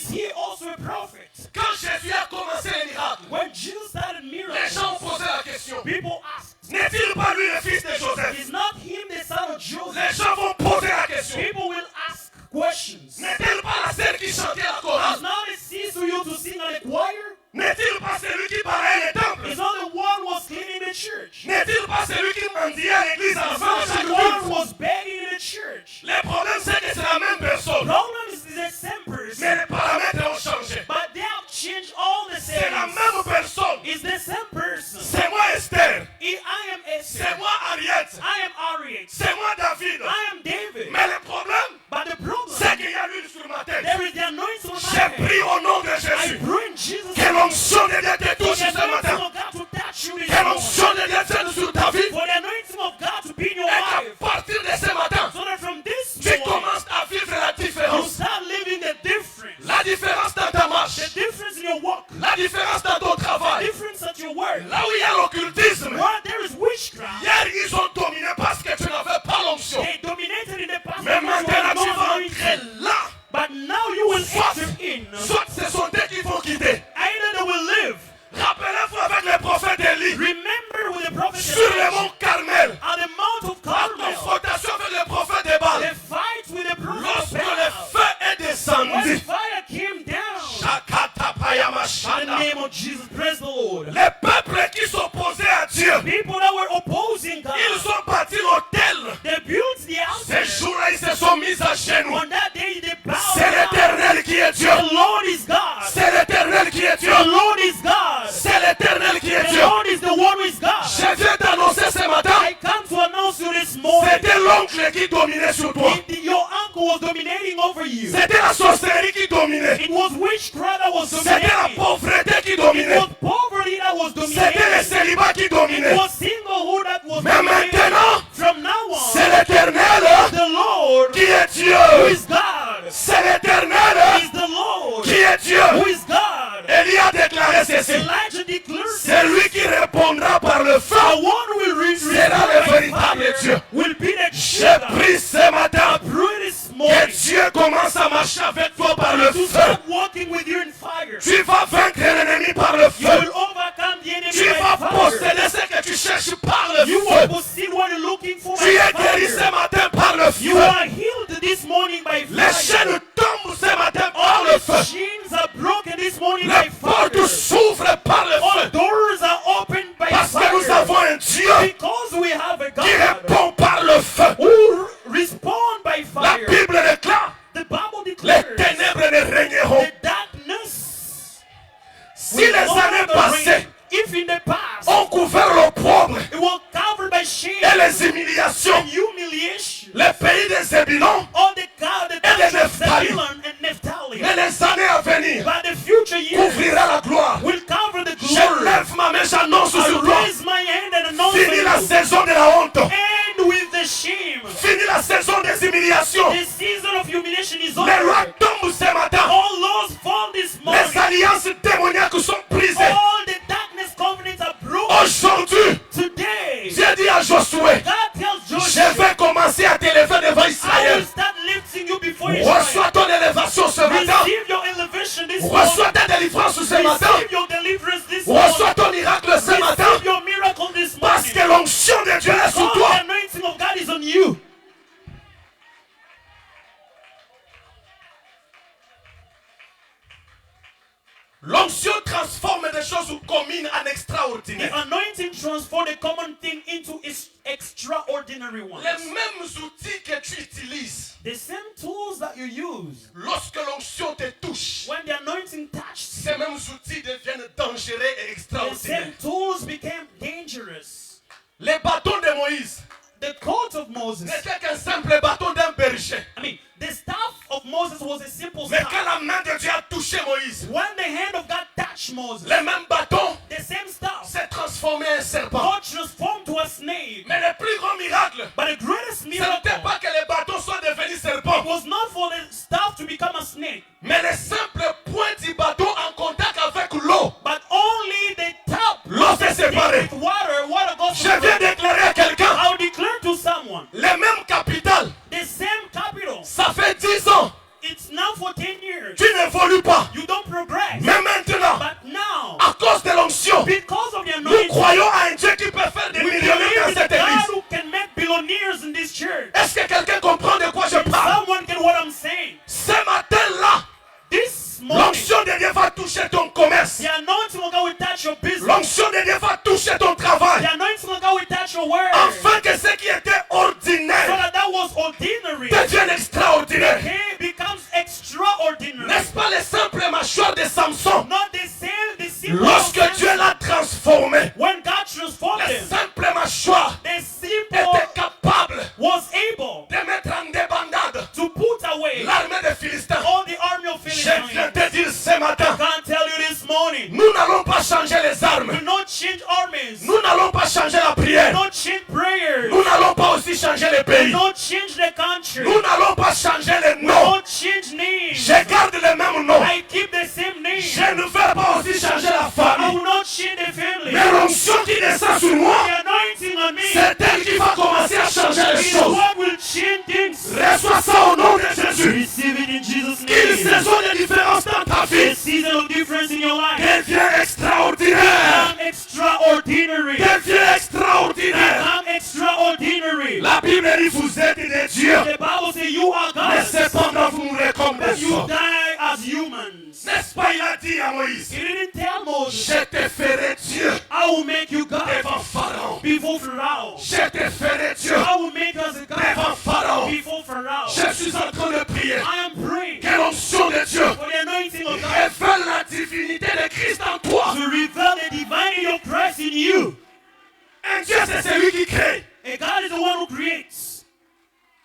Is he also a prophet? Quand Jésus a commencé les miracles, When Jesus started les miracles, gens ont posé la question. people asked, N'est-il pas lui le fils de Joseph? is not him the son of Les Joseph? gens vont poser la question. People will ask questions. N'est-il pas la scène qui chantait la Is chorale? not it cease to you to sing at the choir? N'est-il pas celui qui parlait les temples? Is not the one who was cleaning the church? N'est-il pas celui qui mendiait à l'église à la Is fin de not chaque the one who culte? was begging in the church? Le problème, c'est que c'est la même personne. Problem is the same person, Mais les paramètres ont changé. but they have changed all the C'est la settings. même personne. It's the same person. C'est moi Esther. I am Esther. C'est moi Ariette. I am Ariel. C'est moi David. I am David. Mais le problème, But the problem, c'est qu'il y a l'huile sur ma tête. there is the anointing on my J'ai head. pris au nom de I Jésus. pray in Jesus' Que name l'onction de Dieu te for touche the ce anointing matin. of God to touch you this Que morning. l'onction de Dieu vienne sur ta vie. For the anointing of God to be in your Et qu'à life. partir de ce matin, So that from this tu moment, commences à vivre la you différence. start living the difference. La différence dans ta marche. The difference in your work. La différence dans ton The travail. difference at your work. Là où il y a l'occultisme. Where there is witchcraft, Hier, ils ont dominé parce que tu n'avais pas l'onction. they dominated in the past. Mais because you maintenant, have tu no vas anointing. entrer là. But now you will Soit, enter in. soit ce sont eux qui vont quitter. Either they will live. Rappelez-vous avec le prophète Élie. Remember with the prophet Sur le Elijah, mont Carmel. at the Mount of La Carmel, confrontation avec le prophète de Baal. the fight with the prophet Lorsque of le Baal. feu est When descendu. fire came down, Shakatapayamashana. in the name of Jesus, praise the Lord. Les peuples qui s'opposaient à Dieu, People that were opposing God, ils ont bâti l'autel. they built the Ces altar. jours-là, ils se sont mis à genoux. On that day, they bowed C'est down. l'Éternel qui est Dieu. The Lord is God. C'est l'Éternel qui est Dieu. The Lord is God. C'est l'Éternel qui est The Dieu. Lord is the one who is God. Je viens d'annoncer ce matin, I come to announce you this morning. c'était l'oncle qui dominait sur toi. Your uncle was dominating over you. C'était la sorcellerie qui dominait. It was witchcraft that was C'était la dominating. pauvreté qui It dominait. was poverty that was C'était le dominating. célibat qui It dominait. was singlehood that was Mais dominating. maintenant, From now c'est on, l'Éternel the Lord qui est who Dieu. is God C'est l'Éternel is the Lord qui est Dieu. who is God. Élie a déclaré ceci. Elijah declared C'est lui qui répondra par le feu. the one who will Sera le véritable Dieu. will be the J'ai true God. pris ce matin Pray this que morning Dieu commence à marcher avec toi par le to feu. start walking with you in fire. Tu vas vaincre l'ennemi par le You feu. will overcome the enemy Tu by vas fire. posséder ce que tu cherches par le You feu. will possess what you're looking for Tu by es guéri ce fire. matin par le You feu. are healed this morning by Les fire. chaînes tombent ce matin par All le the feu. chains are broken this morning by Les portes fire. s'ouvrent par le All feu. doors are opened by Parce que nous fire. avons un Dieu Because we have a qui God répond par le feu. who respond by La fire. Bible déclare, The Bible les declares ténèbres ne régneront. the darkness Si will les no années longer passées reign. If in the past ont couvert l'opprobre it was covered by shame et les humiliations, and humiliation, les pays des Zébulon all the God that Et les touches Nephtali. Zebulun and Naphtali, et les années à venir by the future years couvrira la gloire. will cover the Je glory. lève ma main, j'annonce I sur toi. raise my hand and announce Fini la you. saison de la honte. End with the shame. Fini la saison des humiliations. The season of humiliation is Les lois over. tombent ce matin. All laws fall this morning. Les alliances démoniaques sont brisées. All the darkness covenants are broken. Aujourd'hui, Today, Dieu dit à Josué, God tells je Joshua, vais commencer à t'élever devant I will Israël. start lifting you before Israel. Reçois ton élévation ce matin. Receive your elevation this morning. Reçois ta délivrance ce matin. Receive your deliverance this morning. Reçois ton miracle ce matin. Receive your miracle this Parce morning. que l'onction de Dieu est sur All toi. the anointing of God is on you. L'onction transforme des choses communes en The extraordinaires. anointing transforms the common thing into its extraordinary ones. Les mêmes outils que tu utilises The same tools that you use lorsque l'onction te touche, when the anointing touched, ces mêmes outils deviennent dangereux et the extraordinaires. same tools became dangerous. Les bâtons de Moïse The coat of Moses, n'étaient qu'un simple bâton d'un berger. I mean, the staff of Moses was a simple Mais staff. quand la main de Dieu a touché Moïse, When the hand of God touched Moses, le même bâton the same staff s'est transformé en serpent. God transformed to a snake. Mais le plus grand miracle, But the greatest ce miracle n'était pas que les bâtons soient devenus serpents, was not for the staff to become a snake, mais le simple point du bâton en contact avec l'eau. but only the top L'eau s'est séparée. with water. Water goes Je viens déclarer à quelqu'un, I'll declare to someone les mêmes capitales, the same capital. ça fait 10 ans, It's now for 10 years. tu n'évolues pas. pas. You don't progress. Mais maintenant, But now, à cause de l'onction, because of the nous anointing, croyons à un Dieu qui peut faire des we millionnaires believe dans in cette a God église. who can make billionaires in this church. Est-ce que quelqu'un comprend de quoi je parle? Someone get what I'm saying. Ce matin-là, This morning, l'onction de Dieu va toucher ton commerce. the anointing of God will touch your business. L'onction de Dieu va toucher ton travail. The anointing of God will touch your word. Afin que ce qui était So ordinaire that was ordinary. devienne extraordinaire. Okay, becomes extraordinary. N'est-ce pas les simples mâchoires de Samson? Not the simple. Lorsque Dieu l'a transformé, When God transformed les them, simples mâchoires the simple étaient capables was able de mettre en débandade to put away l'armée des Philistins. all the army of Je Philistines. viens te dire ce matin, I can't tell you this morning. nous n'allons pas changer les armes. Do not change armies. Nous n'allons pas changer la Do prière. not change prayers. Nous n'allons pas aussi changer les Do pays. not change the country. Nous n'allons pas changer les Do noms. not change names. Je garde les mêmes noms. I keep the same name. Je ne vais pas aussi changer la I famille. will not change the family. Mais l'onction qui descend sur moi, The anointing on me c'est elle qui va commencer à changer les is choses. what will change things. Reçois ça au nom de Jésus. Receive it in Jesus' Qu'une name. saison de différence dans ta A vie season of difference in your life. devient extraordinaire. Become extraordinary. Devient extraordinaire. Become extraordinary. La Bible dit vous êtes des dieux. The Bible says you are Mais God. cependant vous mourrez comme des You hommes. die as humans. N'est-ce pas, il a dit à Moïse, He didn't tell Moses, je te ferai Dieu I will make you God devant Pharaon. before Pharaoh. Je te ferai Dieu I will make you as a God devant Pharaon. before Pharaoh. Je suis en train de prier I am praying que l'onction de Dieu for the anointing of God révèle la divinité de Christ en toi. to reveal the divinity of Christ in you. Un Dieu, c'est celui qui crée. And God is the one who creates.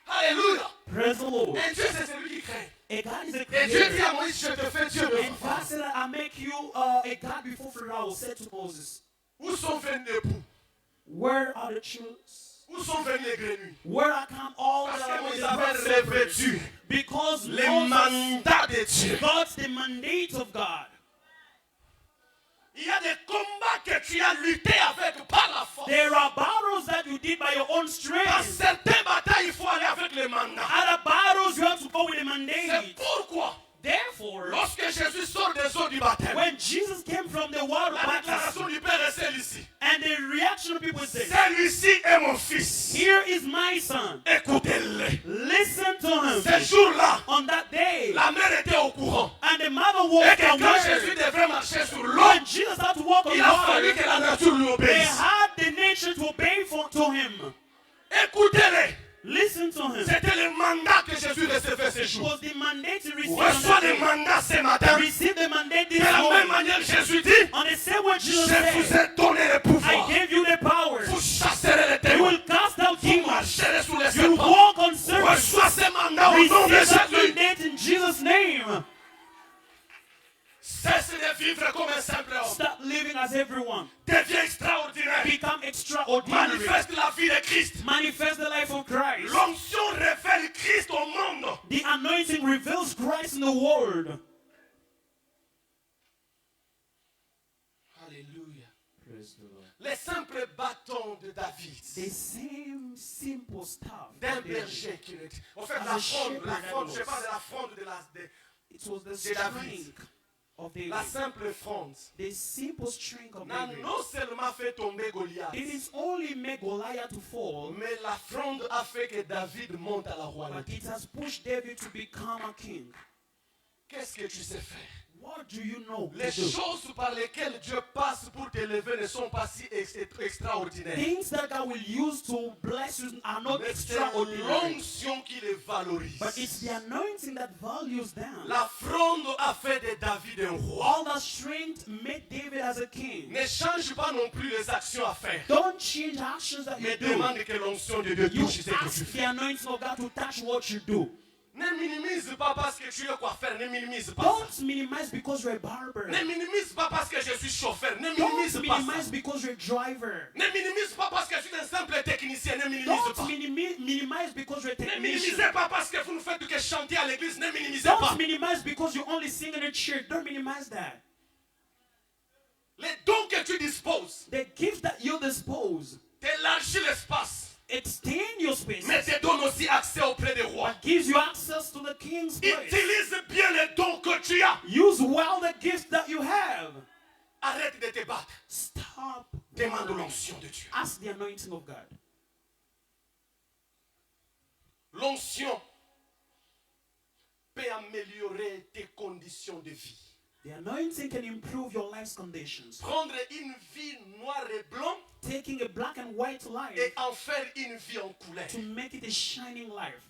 Alléluia. Praise the Lord. Un Dieu, c'est celui qui crée. And God is a Et Dieu dit creator. à Moïse, je te fais Dieu And devant God Pharaon. said, I make you a God before Pharaoh, said to Moses, Où sont venus les poux? where are the children? Où sont venus les grenouilles? Where are come all Parce que the Moïse the avait birds? revêtu Because les Moses mandats de Dieu. got the mandate of God. Il y a des combats que tu as lutté avec par la force. There are battles that you did by your own Dans strength. certaines batailles, il faut aller avec les mandats. Other battles you have to go with a C'est mandate. pourquoi, Therefore, lorsque Jésus sort des eaux du baptême, when Jesus came from the water la baptism, déclaration du Père est celle-ci. and the reaction of people say, Celui-ci est mon fils. here is my son. Écoutez-le. Listen to him. Ce jour-là, On that day, la mère était au courant. and the mother Et walked que on quand Jésus water. devait marcher sur l'eau, When Jesus had to walk on il a fallu water, que la nature lui they obéisse. had the nature to obey to him. Écoutez-le. Listen to him. C'était le mandat que Jésus recevait ce It jour. was the mandate to receive on Reçois that le day. mandat ce matin. Receive the mandate De this la même morning. manière, Jésus dit, On the same way Jesus je vous said, ai donné le I pouvoir. gave you the power. Vous chasserez les You démons. will cast out Vous demons. marcherez sous les You will serpents. walk on serpents. Reçois ce mandat au nom de Receive that Jésus. mandate in Jesus' name. Cesse de vivre comme un simple homme. Stop living as everyone. Deviens extraordinaire. Become extraordinary. Manifeste la vie de Christ. Manifest the life of Christ. L'onction révèle Christ au monde. The anointing reveals Christ in the world. Alléluia. Praise the Lord. Les simples bâtons de David. The same simple stuff. D'un berger qui était. En fait, As la a fronde, shepherd je parle de la fronde de It was the David. strength of David. la simple fronde. The simple strength of N'a David. non seulement fait tomber Goliath, It is only make Goliath to fall, mais la fronde a fait que David monte à la but royauté. it has pushed David to become a king. Qu'est-ce que tu sais faire? What do you know Les to do? choses par lesquelles Dieu passe pour t'élever ne sont pas si extraordinaires. Things that God will use to bless you are not Mais c'est extraordinary. l'onction qui les valorise. But it's the anointing that values them. La fronde a fait de David un roi. All that strength made David as a king. Ne change pas non plus les actions à faire. Don't change actions that you Mais do. demande que l'onction de Dieu You touche ce que tu ask the fais. anointing of God to touch what you do. Ne minimise pas parce que tu es coiffeur. Ne minimise pas Don't ça. minimize because you're a barber. Ne minimise pas parce que je suis chauffeur. Ne minimise Don't pas minimize ça. because you're a driver. Ne minimise pas parce que je suis un simple technicien. Ne minimise Don't pas. minimize because you're a Ne technician. minimisez pas parce que vous ne faites que chanter à l'église. Ne minimisez Don't pas. minimize because you only sing in a church. Don't minimize that. Les dons que tu disposes The gifts that you dispose t'élargit l'espace. extend your spaces, mais te donne aussi accès auprès des rois. but gives you access to the king's place. Utilise bien les dons que tu as. Use well the gifts that you have. Arrête de te battre. Stop. Demande l'onction de Dieu. Ask the anointing of God. L'onction peut améliorer tes conditions de vie. The anointing can improve your life's conditions. Prendre une vie noire et blanc Taking a black and white life et en faire une vie en couleur. to make it a shining life.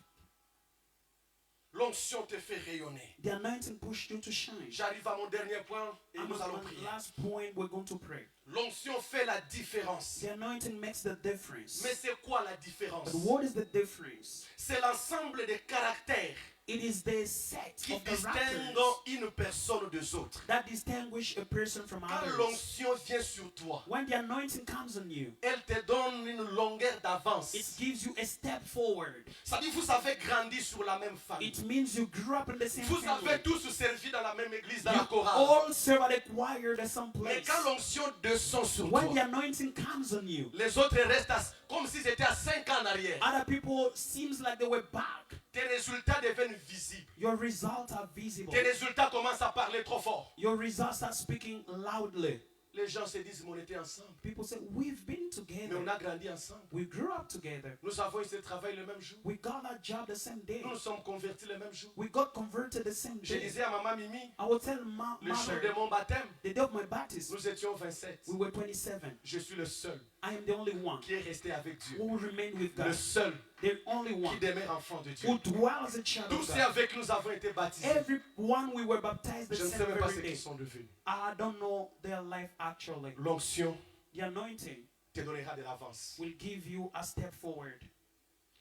L'onction te fait rayonner. The anointing pushed you to shine. J'arrive à mon dernier point et And nous allons on the prier. last point, we're going to pray. L'onction fait la différence. The anointing makes the difference. Mais c'est quoi la différence? But what is the difference? C'est l'ensemble des caractères It is the set qui of characters distinguent une personne des autres. that distinguish a person from Quand others. l'onction vient sur toi, When the anointing comes on you, elle te donne une longueur d'avance. it gives you a step forward. Ça dit, vous avez grandi sur la même famille. It means you grew up in the same Vous avez family. tous servi dans la même église, dans You la chorale. all serve at a choir at some Mais place. quand l'onction descend sur When the toi, anointing comes on you, les autres restent comme s'ils étaient à 5 ans en arrière. other people seems like they were back. Tes résultats deviennent visibles. Your results are visible. Tes résultats commencent à parler trop fort. Your results are speaking loudly. Les gens se disent, mais on était ensemble. People say, we've been Mais on together. a grandi ensemble. We grew up together. Nous avons eu ce travail le même jour. We got that job the same day. Nous nous sommes convertis le même jour. We got converted the same Je day. disais à maman Mimi, I will tell le jour de mother, mon baptême, the day of my baptism, nous étions 27. we were 27. Je suis le seul I am the only one qui est resté avec Dieu. who remained with Le God. seul The only qui one demeure enfant de Dieu. who dwells as a child Tous of ceux God. avec nous avons été baptisés. Everyone we were baptized the Je ne same sais même pas ce very qu'ils day. sont devenus. I don't know their life actually. L'onction The anointing te donnera de l'avance. will give you a step forward.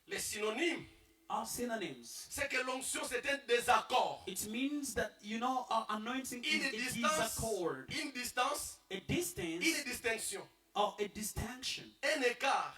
Les synonymes, Our synonyms. c'est que l'onction c'est un désaccord. It means that, you know, our anointing is Une a distance, disaccord, une distance, a distance, une distinction, or a distinction, un écart,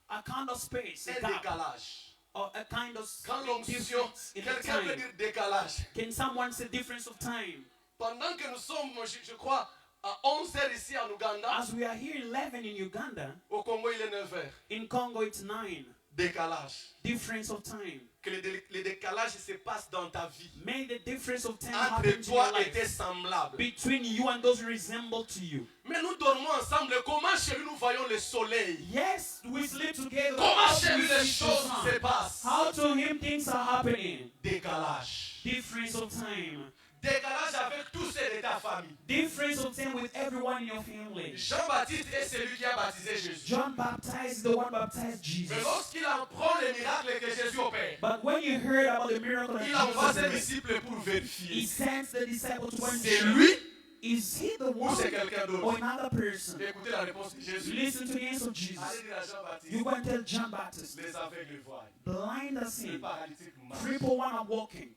a kind of space, a un gap, décalage. or a kind of Quand l'onction, difference in the quelqu'un peut time. dire décalage. Can someone say difference of time? Pendant que nous sommes, je crois, à 11h ici en Ouganda, As we are here 11 in Uganda, au Congo il est 9h. in Congo it's 9. Décalage. Difference of time. Que le décalage se passe dans ta vie. May the difference of time Entre happen in your toi et life tes semblables. between you and those who resemble to you. Mais nous dormons ensemble. Comment chez nous voyons le soleil? Yes, we sleep together. Comment How chez we lui les see the choses sun. se passent? How to him things are happening. Décalage. Difference of time. Décalage avec tous ceux de ta famille. Difference of time with everyone in your family. Jean-Baptiste est celui qui a baptisé Jésus. John baptized the one baptized Jesus. Mais lorsqu'il apprend les miracles que Jésus opère, But when you heard about the miracle that il envoie ses Jesus did, disciples pour he vérifier. sends the disciples to one C'est lui Is he the ou one c'est quelqu'un or d'autre? another person? Écoutez la réponse de Jésus. Listen to the answer of Jesus. Allez dire à Jean-Baptiste. You go and tell John Baptist, Les aveugles voient. blind are Les seeing, paralytiques marchent. cripple one are walking.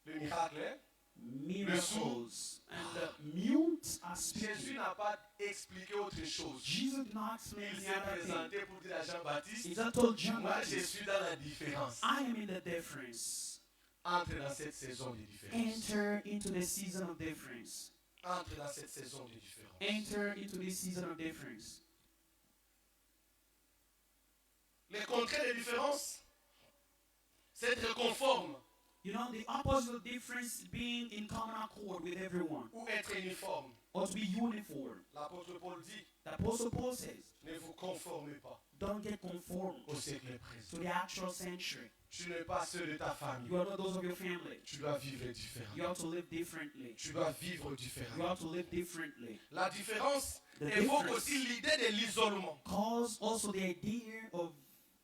Le miracle est, Miracles and the mute are Jésus speaking. n'a pas expliqué autre chose. Jesus did not explain Il the s'est other thing. présenté pour dire à Jean-Baptiste, He just told John moi je Baptist, suis dans la différence. I am in the difference. Entre dans cette saison de différence. Enter into the season of difference. Entre dans cette saison de différence. Enter into this season of difference. Les contraires de différence, c'est être conforme You know, the opposite of difference being in common accord with everyone, ou être uniforme. or to be uniform. L'apôtre Paul dit, The Apostle Paul says, ne vous conformez pas don't get conformed au siècle présent. to the actual century. Tu n'es pas ceux de ta famille. You are not those of your family. Tu dois vivre You différemment. have to live differently. Tu dois vivre You différemment. have to live differently. La différence The évoque difference aussi l'idée de l'isolement, cause also the idea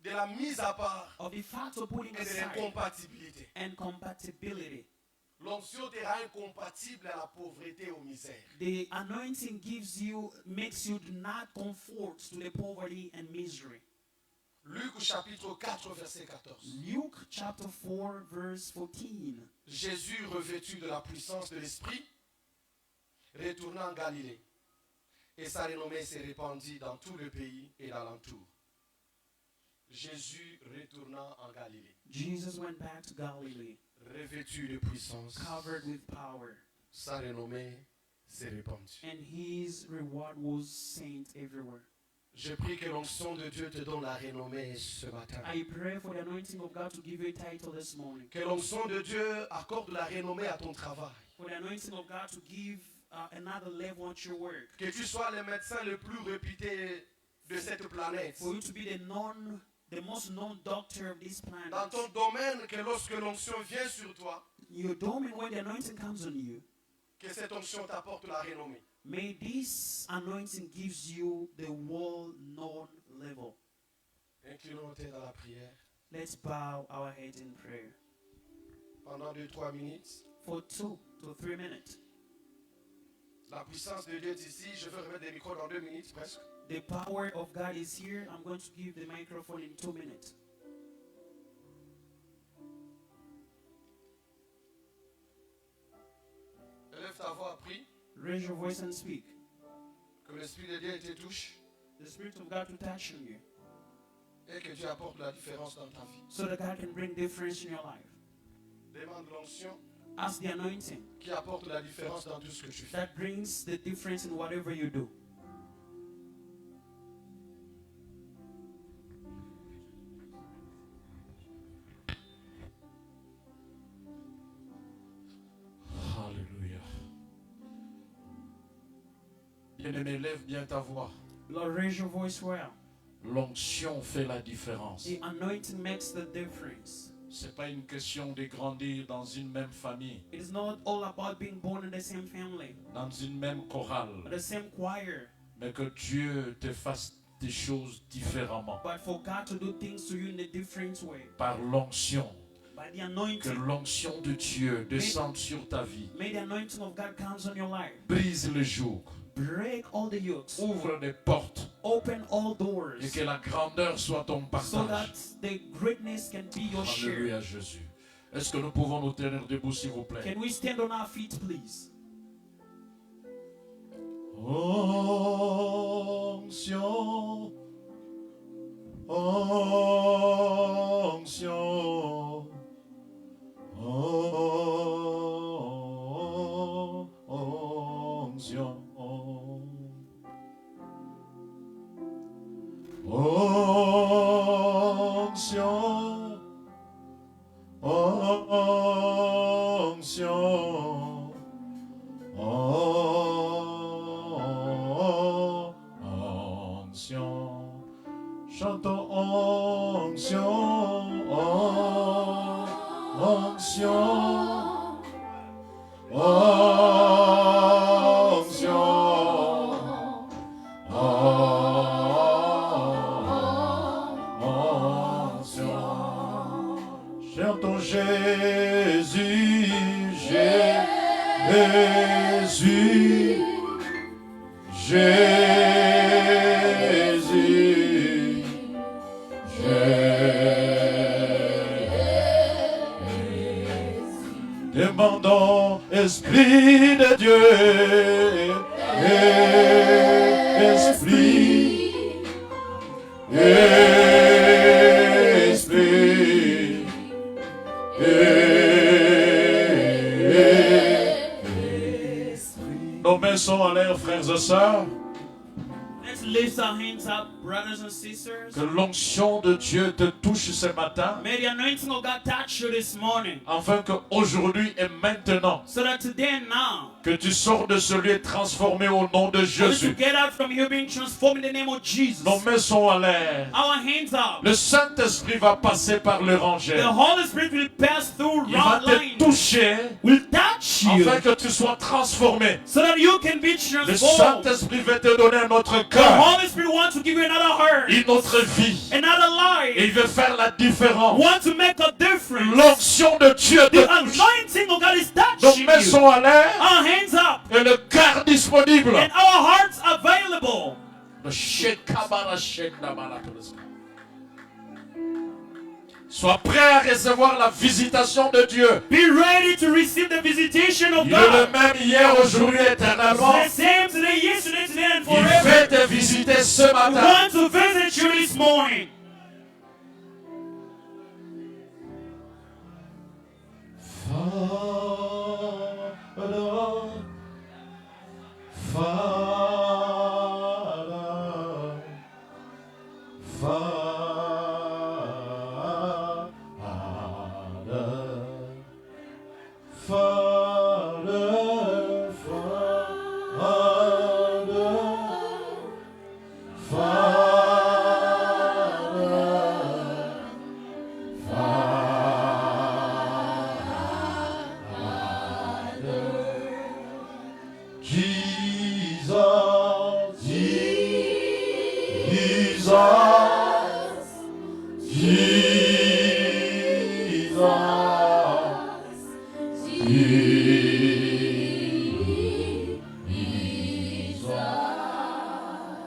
de la mise à part of the fact of putting et de aside l'incompatibilité. and compatibility. L'onction te rend incompatible à la pauvreté et aux misères. The anointing makes you not conform to the poverty and misery. Luc chapitre 4 verset 14. Luke chapter 4 verse 14. Jésus, revêtu de la puissance de l'Esprit, retourna en Galilée, et sa renommée s'est répandue dans tout le pays et l'alentour. Jésus retourna en Galilée, Jesus went back to Galilee, revêtu de puissance, covered with power, sa renommée s'est répandue. and his reward was sent everywhere. Je prie que l'onction de Dieu te donne la renommée ce matin. I pray for the anointing of God to give you a title this morning. Que l'onction de Dieu accorde la renommée à ton travail. For the anointing of God to give another level at your work. Que tu sois le médecin le plus réputé de cette planète. For you to be the most known doctor of this planet. Dans ton domaine, que lorsque l'onction vient sur toi, Your domain, when the anointing comes on you, que cette onction t'apporte la renommée. may this anointing gives you the world-known level. Inclinons-nous dans la prière. Let's bow our heads in prayer. Pendant 2-3 minutes. For 2 to 3 minutes. La puissance de Dieu est ici. Je veux remettre des micros dans 2 minutes presque. The power of God is here. I'm going to give the microphone in 2 minutes. Élève ta voix, prie. Raise your voice and speak. Que l'Esprit de Dieu te touche. The Spirit of God to touch on you. Et que Dieu apporte la différence dans ta vie. So that God can bring difference in your life. Demande l'onction Ask the anointing qui apporte la différence dans tout ce que tu fais. that brings the difference in whatever you do. Alléluia. Bien-aimé, lève bien ta voix. Lord, raise your voice well. L'onction fait la différence. The anointing makes the difference. Ce n'est pas une question de grandir dans une même famille, It is not all about being born in the same family, dans une même or chorale, the same choir, mais que Dieu te fasse des choses différemment. but for God to do things to you in a different way. Par l'onction, By the que anointing. l'onction de Dieu descende sur ta vie. May the anointing of God comes on your life. Brise le joug, Break all the yokes. ouvre les portes Open all et doors. que la grandeur soit ton So that partage. the greatness can be your share. Alléluia Jésus. Est-ce que nous pouvons nous tenir debout s'il vous plaît? Can we stand on our feet, please? Onction, onction, onction, onction, onction. Onction, chantons onction, onction, onction, chantons Jésus, Jésus. Jésus, Jésus, demandons Esprit de Dieu, Esprit, Esprit, Nos mains sont en l'air, frères et sœurs. Let's lift our hands up, brothers and sisters. Que l'onction de Dieu te touche ce matin, May the anointing of God touch you this morning. afin qu'aujourd'hui et maintenant, So that today and now, que tu sors de ce lieu transformé au nom de for you to Jésus. get out from here being transformed in the name of Jesus. Nos mains sont en l'air. Our hands up. Le Saint-Esprit va passer par le The rangel. Holy Spirit will pass through Il va round te lines. toucher Will touch you. afin que tu sois transformé. So that you can be Le transformed. Saint-Esprit va te donner un autre The cœur, Holy Spirit wants to give you another heart, une autre vie. another Et il life. veut faire la différence. Want to make a difference. L'onction de Dieu te The touche. anointing of God is Nos touching mains you. sont en l'air Our hands up et le cœur disponible. and our hearts available. Le shekabara shekabara. Sois prêt à recevoir la visitation de Dieu. Be ready to receive the visitation of Il est le God. même hier, aujourd'hui, éternellement. The same today, yesterday, today, and Il forever. veut te visiter ce We matin. want to visit you this morning. Father, Jesus, Jesus,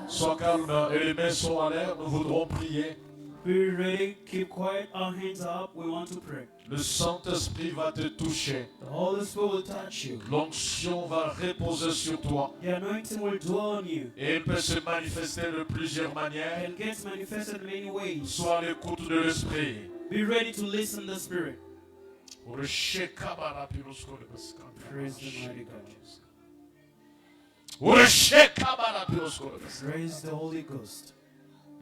Sois calme et les mains sont en l'air, nous voudrons prier. Be ready, keep quiet, our hands up, we want to pray. Le Saint-Esprit va te toucher. The Holy Spirit will touch you. L'onction va reposer sur toi. The anointing will dwell on you. Et elle peut se manifester de plusieurs manières. It gets manifested in many ways. Sois à l'écoute de l'Esprit. Be ready to listen to the Spirit. Praise the mighty God. Praise the Holy Ghost.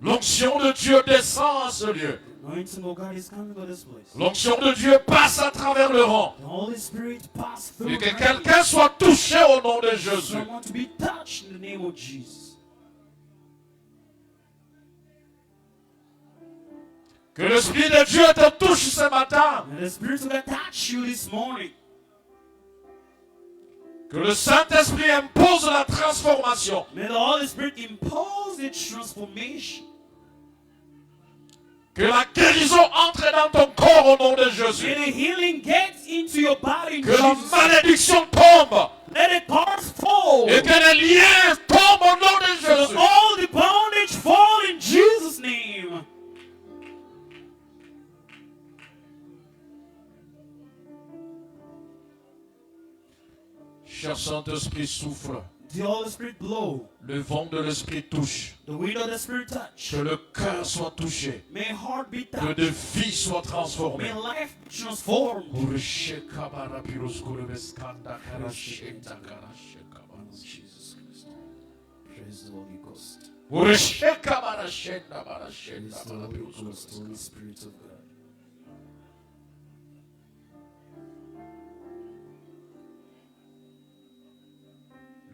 L'onction de Dieu descend à ce lieu. The anointing of God is coming to this place. L'onction de Dieu passe à travers le rang. The Holy Spirit pass through. Et que quelqu'un soit touché au nom de Jésus. Someone to be touched in the name of Jesus. Que l'Esprit de Dieu te touche ce matin. And the Spirit will touch you this morning. Que le Saint-Esprit impose la transformation. May the Holy Spirit impose the transformation. Que la guérison entre dans ton corps au nom de Jésus. May the healing get into your body in Que la Jesus' malédiction tombe. Let the curse fall. Et que les liens tombent au nom de Let Jésus. all the bondage fall in Jesus' name. Cher Saint-Esprit, souffle. The Holy Spirit blow. Le vent de l'Esprit touche. The wind of the Spirit touch. Que le cœur soit touché. May heart be Que touched. de vie soit transformée. May life be transformed. Jesus Christ. Praise the Holy Ghost. Praise Praise the Holy Ghost, Holy Spirit of God.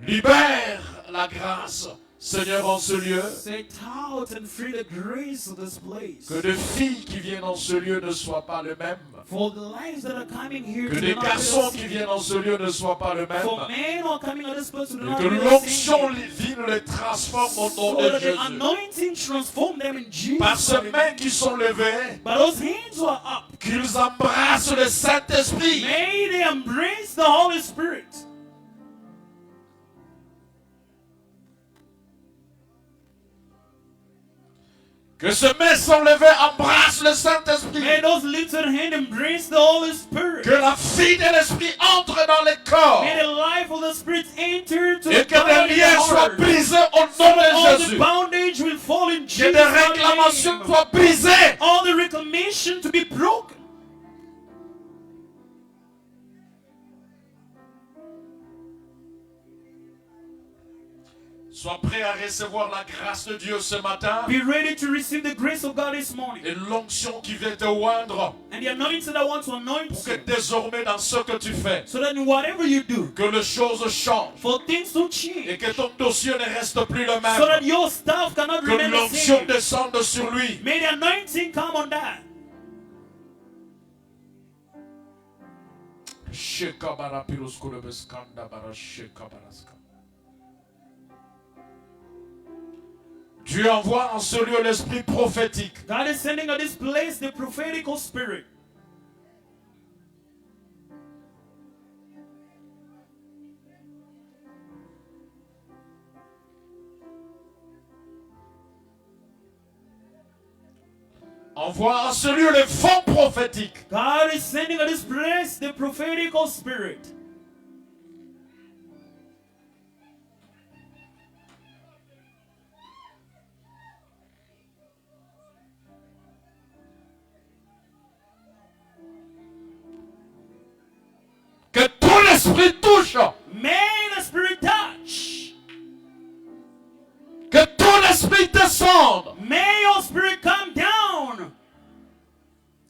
Libère la grâce, Seigneur, en ce lieu. Set out and free the grace of this place. Que de filles qui viennent en ce lieu ne soient pas les mêmes. For the lives that are coming here Que to des not garçons be the qui same. viennent en ce lieu ne soient pas les mêmes. For men who are coming to this place to Et not que be the l'onction same. divine les transforme au nom So de that the Jésus. anointing transform them in Jesus. Par ces mains qui sont levées, But those hands who are up, qu'ils embrassent le Saint-Esprit. may they embrace the Holy Spirit. Que ces mains sont levées, embrassent le Saint-Esprit. May those little hands embrace the Holy Spirit. Que la vie de l'Esprit entre dans les corps. May the life of the Spirit enter to Et the que des body liens and soient heart. brisés au So nom that de all the Jésus. bondage will fall in Que Jesus' des réclamations name. soient brisées. All the reclamation to be broken. Sois prêt à recevoir la grâce de Dieu ce matin. Be ready to receive the grace of God this morning. Et l'onction qui vient te oindre. And the anointing that wants to anoint Pour que you. désormais dans ce que tu fais, So that in whatever you do, que les choses changent. for things to Et change. que ton dossier ne reste plus le So that même. your stuff cannot Que remain the l'onction same. descende sur lui. May the anointing come on that. Dieu envoie en ce lieu l'esprit prophétique. God is sending on this place the prophetical spirit. Envoie en ce lieu le vent prophétique. God is sending on this place the prophetical spirit. Que tout l'esprit touche. May the spirit touch. Que tout l'esprit descende. May your spirit come down.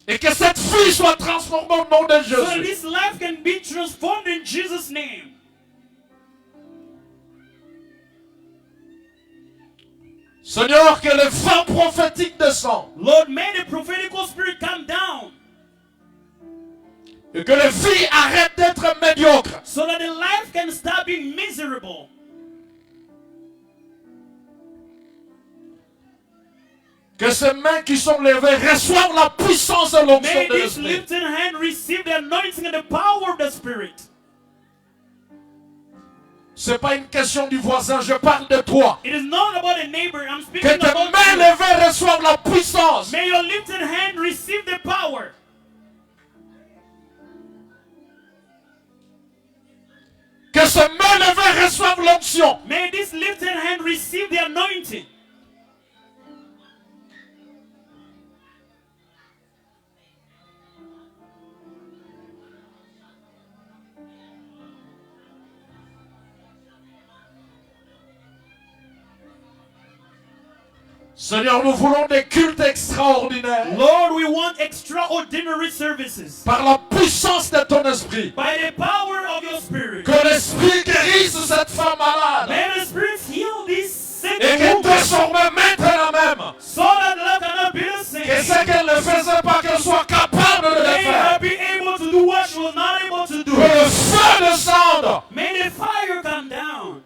Et que cette vie soit transformée au nom de So that Jésus. this life can be transformed in Jesus' name. Seigneur, que le vent prophétique descende. Lord, may the prophetical spirit come down. Et que la vie arrête d'être médiocre. So that the life can stop being miserable. Que ces mains qui sont levées reçoivent la puissance de l'onction May de this l'Esprit. lifted hand receive the anointing and the power of the Spirit. Ce n'est pas une question du voisin, je parle de toi. It is not about a neighbor. I'm Que speaking tes about mains you. levées reçoivent la puissance. May your lifted hand receive the power. Que ces mains levées reçoivent l'onction. May this lifted hand receive the anointing. Seigneur, nous voulons des cultes extraordinaires. Lord, we want extraordinary services. Par la puissance de ton esprit. By the power of your Spirit. Que l'esprit guérisse cette femme malade. May the Spirit heal this sick Et que woman. désormais, maintenant même, So that love cannot be the same. que ce qu'elle ne faisait pas, qu'elle soit capable de le May faire. her be able to do what she was not able to do. Que le feu descende. May the fire come down.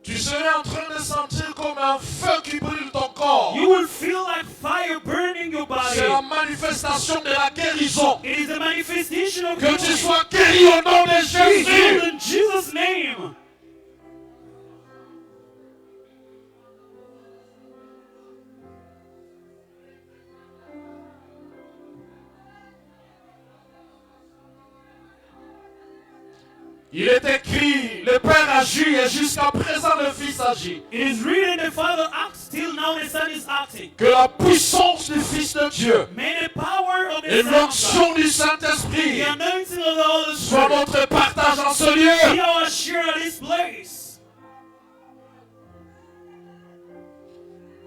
Tu serais en train de sentir comme un feu qui brûle ton corps. You will feel like fire burning your body. C'est la manifestation de la guérison. It is a manifestation of Que tu healing. sois guéri au nom de Be healed Jésus. in Jesus' name. Il est écrit, le Père agit et jusqu'à présent le Fils agit. It is written the Father acts, till now the Son is acting. Que la puissance du Fils de Dieu May the power of et the Son, l'onction du the Saint-Esprit anointing of the Holy soient Spirit, notre partage en ce be lieu. our share at this place.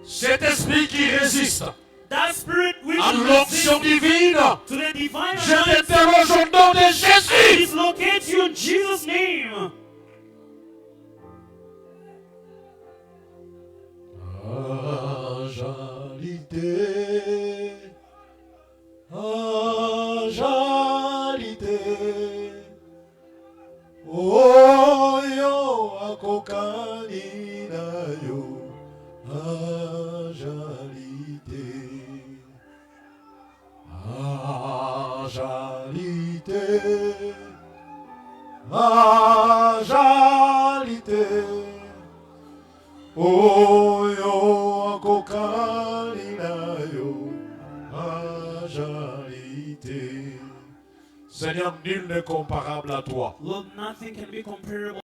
Cet esprit qui résiste That Spirit which à l'onction resists divine, to the divine je anointing, t'interroge au nom de Jésus. dislocate you in Jesus' name. Oyo akokani nayo ajalite ajalite ajalite oyo akokani nayo ajalite. Seigneur, nul n'est comparable à toi. Lord, nothing can be comparable.